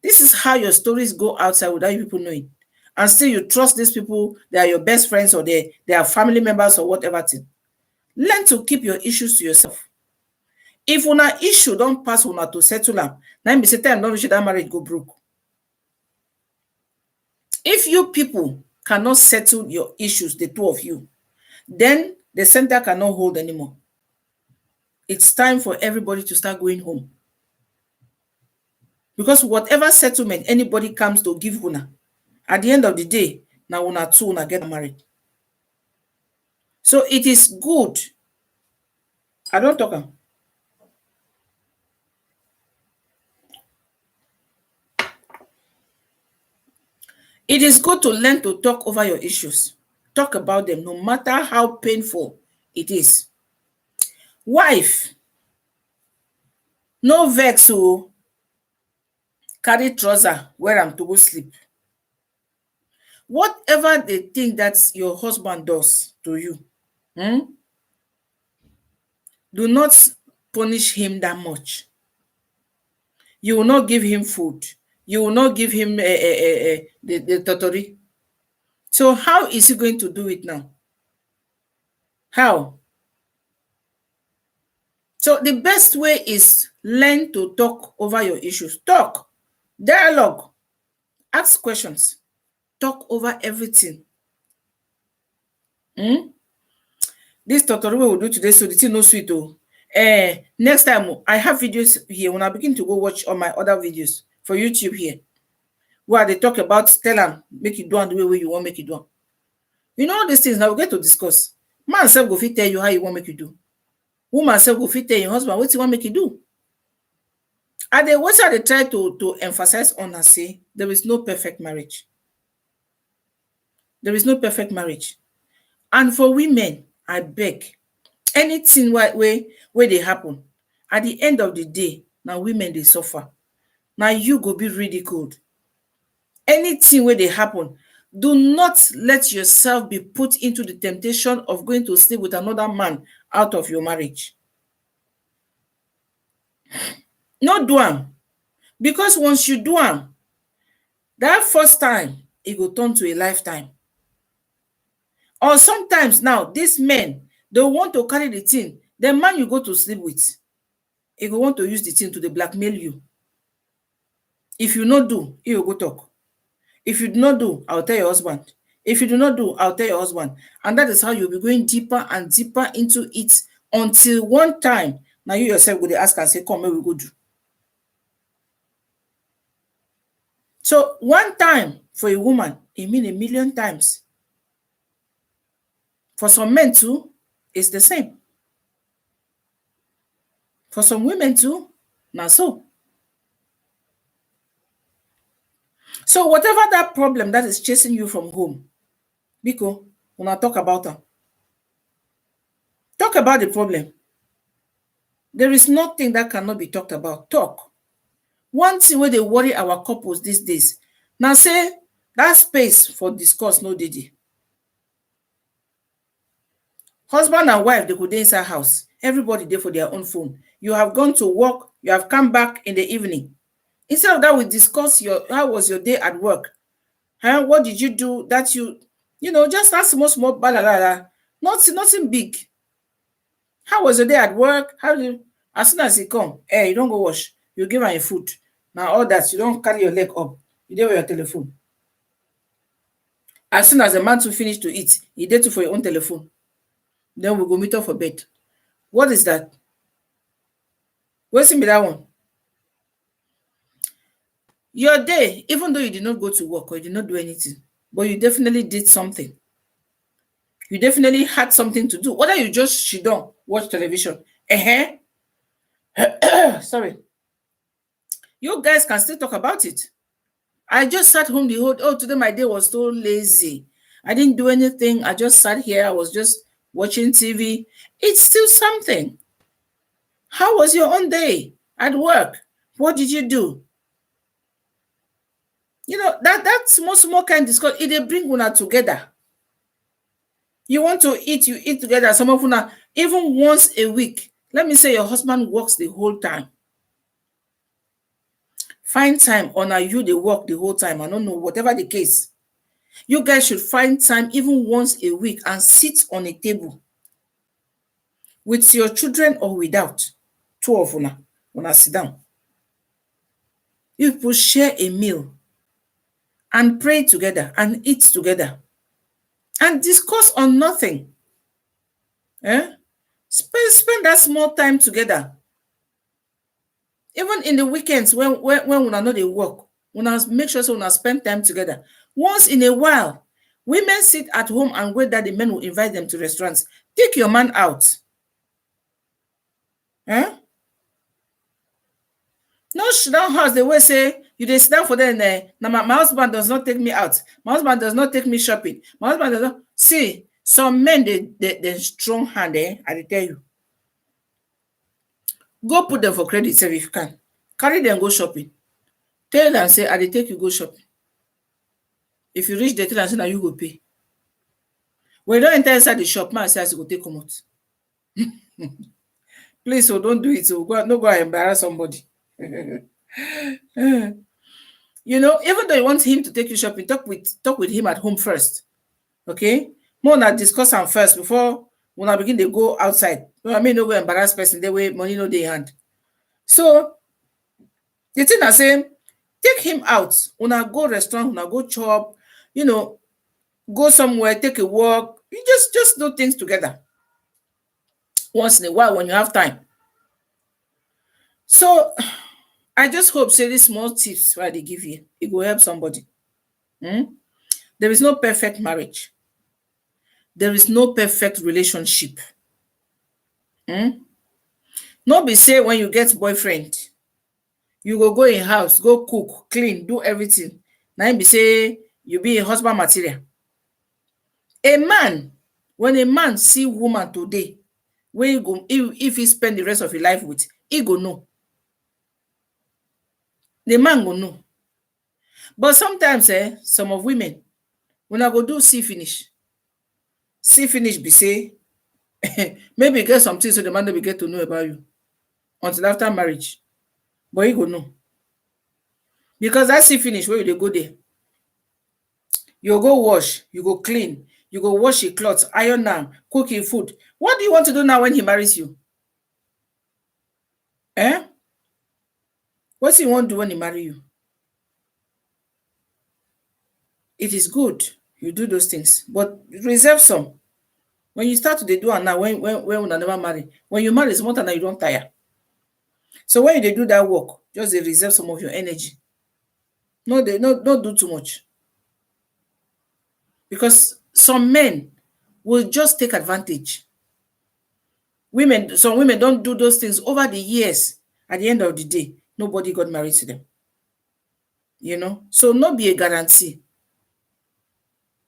This is how your stories go outside without you people knowing. And still you trust these people, they are your best friends or they are family members or whatever thing. Learn to keep your issues to yourself. If una issue don't pass una to settle them, then be say time don't reach that marriage go broke. If you people cannot settle your issues, the two of you, then the center cannot hold anymore. It's time for everybody to start going home. Because whatever settlement anybody comes to give una, at the end of the day, now una two una get married. So it is good. I don't talk. It is good to learn to talk over your issues. Talk about them, no matter how painful it is. Wife, no vex o, carry trouser, wear am to go sleep. Whatever they think that your husband does to you, do not punish him that much. You will not give him food. You will not give him the totori. So how is he going to do it now? How? So the best way is learn to talk over your issues. Talk. Dialogue. Ask questions. Talk over everything. This totori we will do today, so the thing no sweet oh. Next time I have videos here. When I begin to go watch all my other videos for YouTube here, where they talk about tell them make you do and the way you want make you do. You know all these things now we get to discuss. Man self go fit tell you how you want make you do. Woman self go fit tell your husband what you want make you do. And then what they try to emphasize on and say there is no perfect marriage. There is no perfect marriage. And for women, I beg, anything where they happen, at the end of the day, now women they suffer. Now you go be ridiculed. Anything where they happen, do not let yourself be put into the temptation of going to sleep with another man out of your marriage. No do am. Because once you do am, that first time, it will turn to a lifetime. Or sometimes now, these men, they want to carry the thing. The man you go to sleep with, he will want to use the thing to blackmail you. If you not do, he will go talk. If you do not do, I'll tell your husband. If you do not do, I'll tell your husband. And that is how you'll be going deeper and deeper into it until one time, now you yourself will ask and say, come, where we go do. So one time for a woman, it means a million times. For some men too, it's the same. For some women too, now so. So whatever that problem that is chasing you from home, Biko, when I talk about them, talk about the problem. There is nothing that cannot be talked about. Talk. One thing where they worry our couples these days, now say that space for discourse no didi. Husband and wife, they could dey inside house. Everybody there for their own phone. You have gone to work, you have come back in the evening. Instead of that, we discuss how was your day at work? What did you do that you Just that small balalala. Nothing big. How was your day at work? As soon as he come, you don't go wash. You give am food. Now all that, you don't carry your leg up. You dey with your telephone. As soon as the man to finish to eat, you dey too for your own telephone. Then we go meet up for bed. What is that? Wetin be that one? Your day, even though you did not go to work or you did not do anything, but you definitely did something. You definitely had something to do. Whether you just sit down, watch television. Sorry. You guys can still talk about it. I just sat home today my day was so lazy. I didn't do anything. I just sat here. I was just watching TV. It's still something. How was your own day at work? What did you do? That small kind discuss, it dey bring una together. You want to eat, you eat together. Some of una, even once a week. Let me say your husband works the whole time. Find time, or you dey work the whole time. I don't know, whatever the case. You guys should find time even once a week and sit on a table with your children or without. Two of una sit down. You people share a meal and pray together and eat together and discuss on nothing. Spend that small time together. Even in the weekends when una no dey work, una make sure una spend time together. Once in a while, women sit at home and wait that the men will invite them to restaurants. Take your man out. No sit down house the way say you dey sit down for them. Now my husband does not take me out. My husband does not take me shopping. My husband does not. See, some men they strong hand. I dey tell you. Go put them for credit sef if you can. Carry them go shopping. Tell them say I dey take you go shopping. If you reach there, tell them say na you go pay. When you don't enter inside the shop, man say as you go take come out. Please, don't do it. No go and embarrass somebody. Even though you want him to take you shopping, talk with him at home first. Okay? More na discuss am first before when I begin to go outside. No go embarrass person the way money no dey hand. So the thing I say, take him out. Una go restaurant, una go chop, go somewhere, take a walk. You just do things together. Once in a while when you have time. So I just hope say these small tips why they give you, it will help somebody. There is no perfect marriage. There is no perfect relationship. No be say when you get boyfriend, you go in house, go cook, clean, do everything. Now be say you be a husband material. When a man see woman today, if he spend the rest of his life with, he go know. The man go know. But sometimes, some of women, when I go do see finish be say, maybe get something so the man will get to know about you until after marriage. But he go know. Because that see finish where you go there. You go wash, you go clean, you go wash your clothes, iron them, cook your food. What do you want to do now when he marries you? What do you want to do when he marry you? It is good you do those things, but reserve some. When you start to do it now, when we never marry, when you marry, it's more than you don't tire. So when you do that work, just reserve some of your energy. No, don't do too much. Because some men will just take advantage. Some women don't do those things over the years. At the end of the day, nobody got married to them. So no be a guarantee.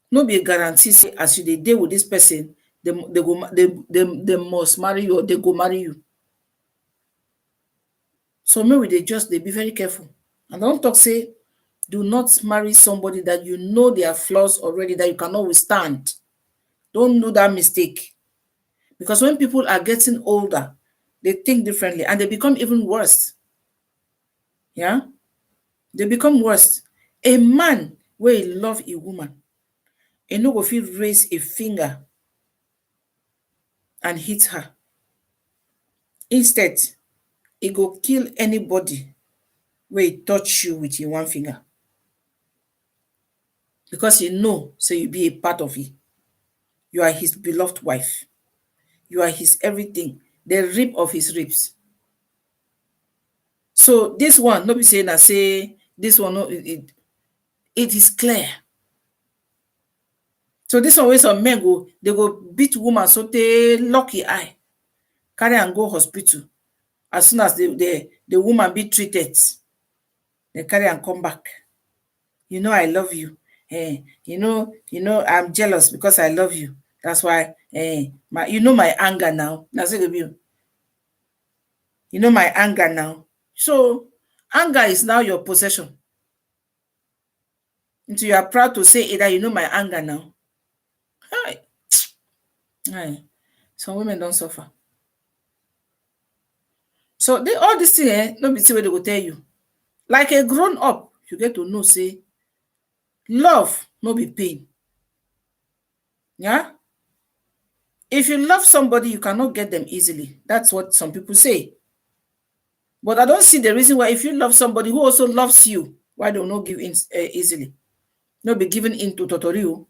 No be a guarantee say as you deal with this person, they must marry you or they go marry you. So maybe they be very careful. And don't talk say, do not marry somebody that you know their flaws already that you cannot withstand. Don't do that mistake. Because when people are getting older, they think differently and they become even worse. Yeah? They become worse. A man will love a woman. e no go fit raise a finger and hit her. Instead, e go kill anybody wey touch you with your one finger, because you know, so you be a part of it. You are his beloved wife. You are his everything, the rib of his ribs. So this one, no be saying I say this one, no, it is clear. So this one, wey some men go, they go beat woman so they lock your eye, carry and go hospital. As soon as the woman be treated, they carry and come back. You know I love you. You know, I'm jealous because I love you. That's why you know my anger now. That's it. You know my anger now. So anger is now your possession. And you are proud to say either you know my anger now. Hi. Hi. Some women don't suffer. So all these things, no be see where they go tell you. Like a grown up, you get to know, say, love no be pain. Yeah? If you love somebody, you cannot get them easily. That's what some people say. But I don't see the reason why, if you love somebody who also loves you, why they will not give in easily. Not be given in to Totorio,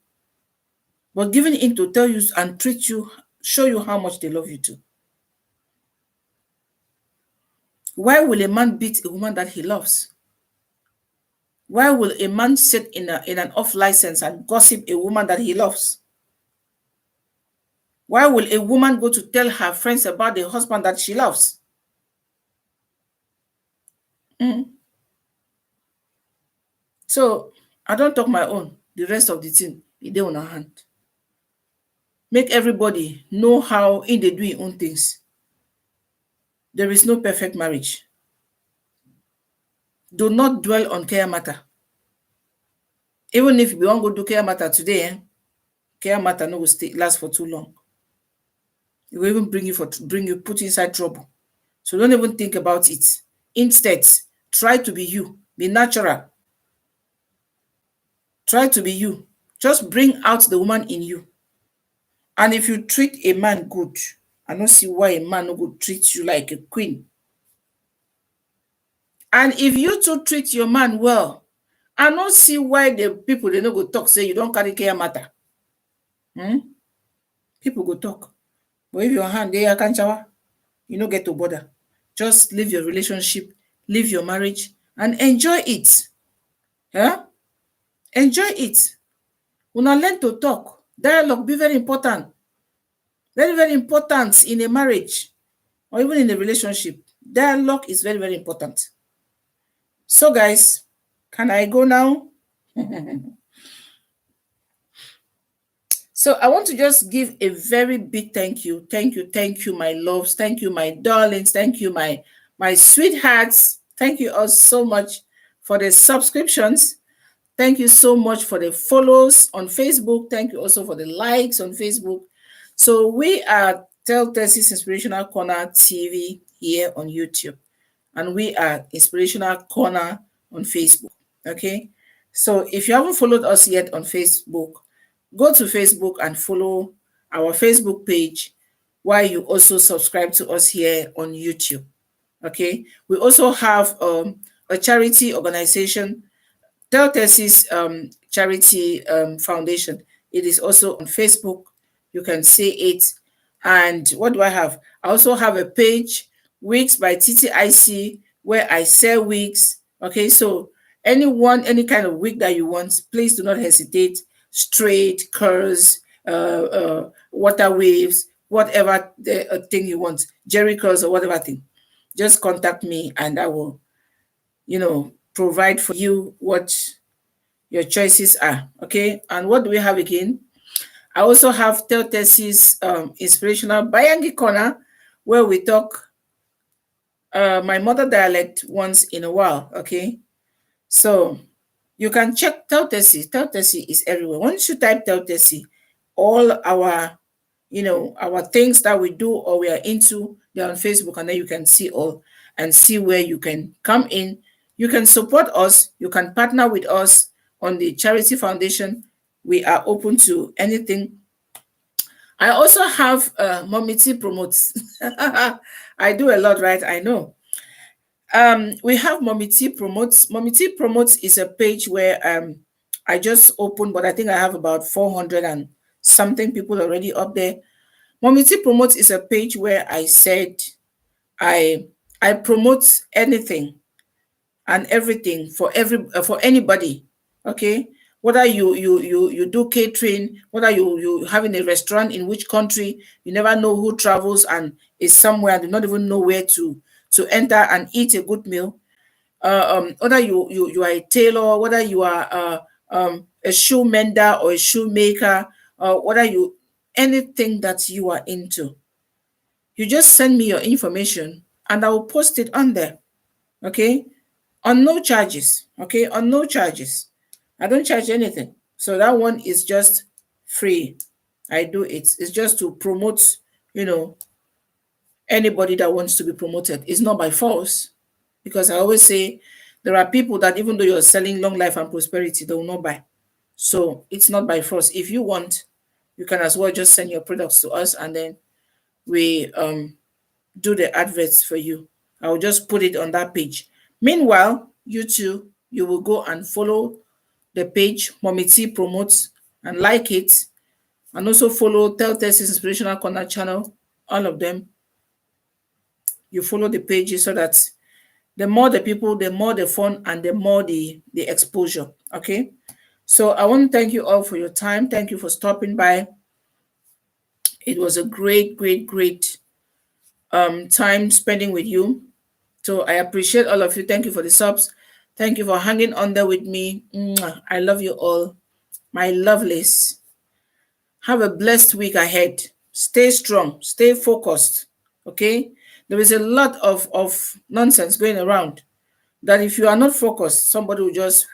but given in to tell you and treat you, show you how much they love you too. Why will a man beat a woman that he loves? Why will a man sit in an off license and gossip a woman that he loves? Why will a woman go to tell her friends about the husband that she loves? So I don't talk my own. The rest of the thing, it dey on our hand. Make everybody know how in they do their own things. There is no perfect marriage. Do not dwell on care matter. Even if we won't go do care matter today, care matter no will last for too long. It will even put you inside trouble. So don't even think about it. Instead, try to be you. Be natural. Try to be you. Just bring out the woman in you. And if you treat a man good, I don't see why a man would treat you like a queen. And if you two treat your man well, I don't see why the people, they no go talk, say you don't carry care matter. People go talk. But if your hand there, can't shower, you don't get to bother. Just live your relationship, live your marriage, and enjoy it. Yeah? Enjoy it. Una learn to talk. Dialogue be very important. Very, very important in a marriage or even in a relationship. Dialogue is very, very important. So guys, can I go now? So I want to just give a very big thank you. Thank you, my loves. Thank you, my darlings. Thank you, my sweethearts. Thank you all so much for the subscriptions. Thank you so much for the follows on Facebook. Thank you also for the likes on Facebook. So we are Tell Tessie's Inspirational Corner TV here on YouTube. And we are Inspirational Corner on Facebook. Okay. So if you haven't followed us yet on Facebook, go to Facebook and follow our Facebook page, while you also subscribe to us here on YouTube. Okay. We also have a charity organization, Tell Tessie's Charity Foundation. It is also on Facebook. You can see it. And what do I have? I also have a page, Wigs by TTIC, where I sell wigs. Okay, so any kind of wig that you want, please do not hesitate. Straight, curls, water waves, whatever thing you want, jerry curls or whatever thing. Just contact me and I will, provide for you what your choices are. Okay, and what do we have again? I also have Tell Tessie's Inspirational Bayangi Corner, where we talk my mother dialect once in a while. Okay, so you can check Tell Tessie. Tell Tessie is everywhere. Once you type Tell Tessie, all our our things that we do or we are into, they're on Facebook, and then you can see all and see where you can come in. You can support us. You can partner with us on the charity foundation. we are open to anything. I also have Mommy T Promotes. I do a lot, right? I know. We have Mommy T Promotes. Mommy T Promotes is a page where I just opened, but I think I have about 400 and something people already up there. Mommy T Promotes is a page where I said I promote anything and everything for for anybody. Okay, whether you do catering, whether you having a restaurant in which country, you never know who travels and is somewhere, do not even know where to enter and eat a good meal. Whether you are a tailor, whether you are a shoe mender or a shoemaker, whether you anything that you are into, you just send me your information and I will post it on there. Okay, on no charges. Okay, on no charges. I don't charge anything. So that one is just free. I do it. It's just to promote, anybody that wants to be promoted. It's not by force. Because I always say there are people that even though you're selling long life and prosperity, they will not buy. So it's not by force. If you want, you can as well just send your products to us and then we do the adverts for you. I will just put it on that page. Meanwhile, you too, you will go and follow the page Mommy T Promotes and like it, and also follow Tell Tessie's Inspirational Corner channel, all of them. You follow the pages so that the more the people, the more the fun and the more the exposure. Okay. So I want to thank you all for your time. Thank you for stopping by. It was a great, great, great time spending with you. So I appreciate all of you. Thank you for the subs. Thank you for hanging on there with me. I love you all, my lovelies. Have a blessed week ahead. Stay strong. Stay focused. Okay? There is a lot of nonsense going around that if you are not focused, somebody will just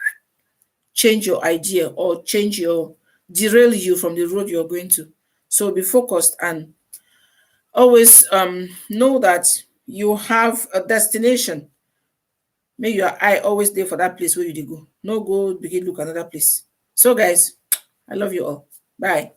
change your idea or derail you from the road you're going to. So be focused and always know that you have a destination. May your eye always there for that place where you go. No go begin look another place. So guys, I love you all. Bye.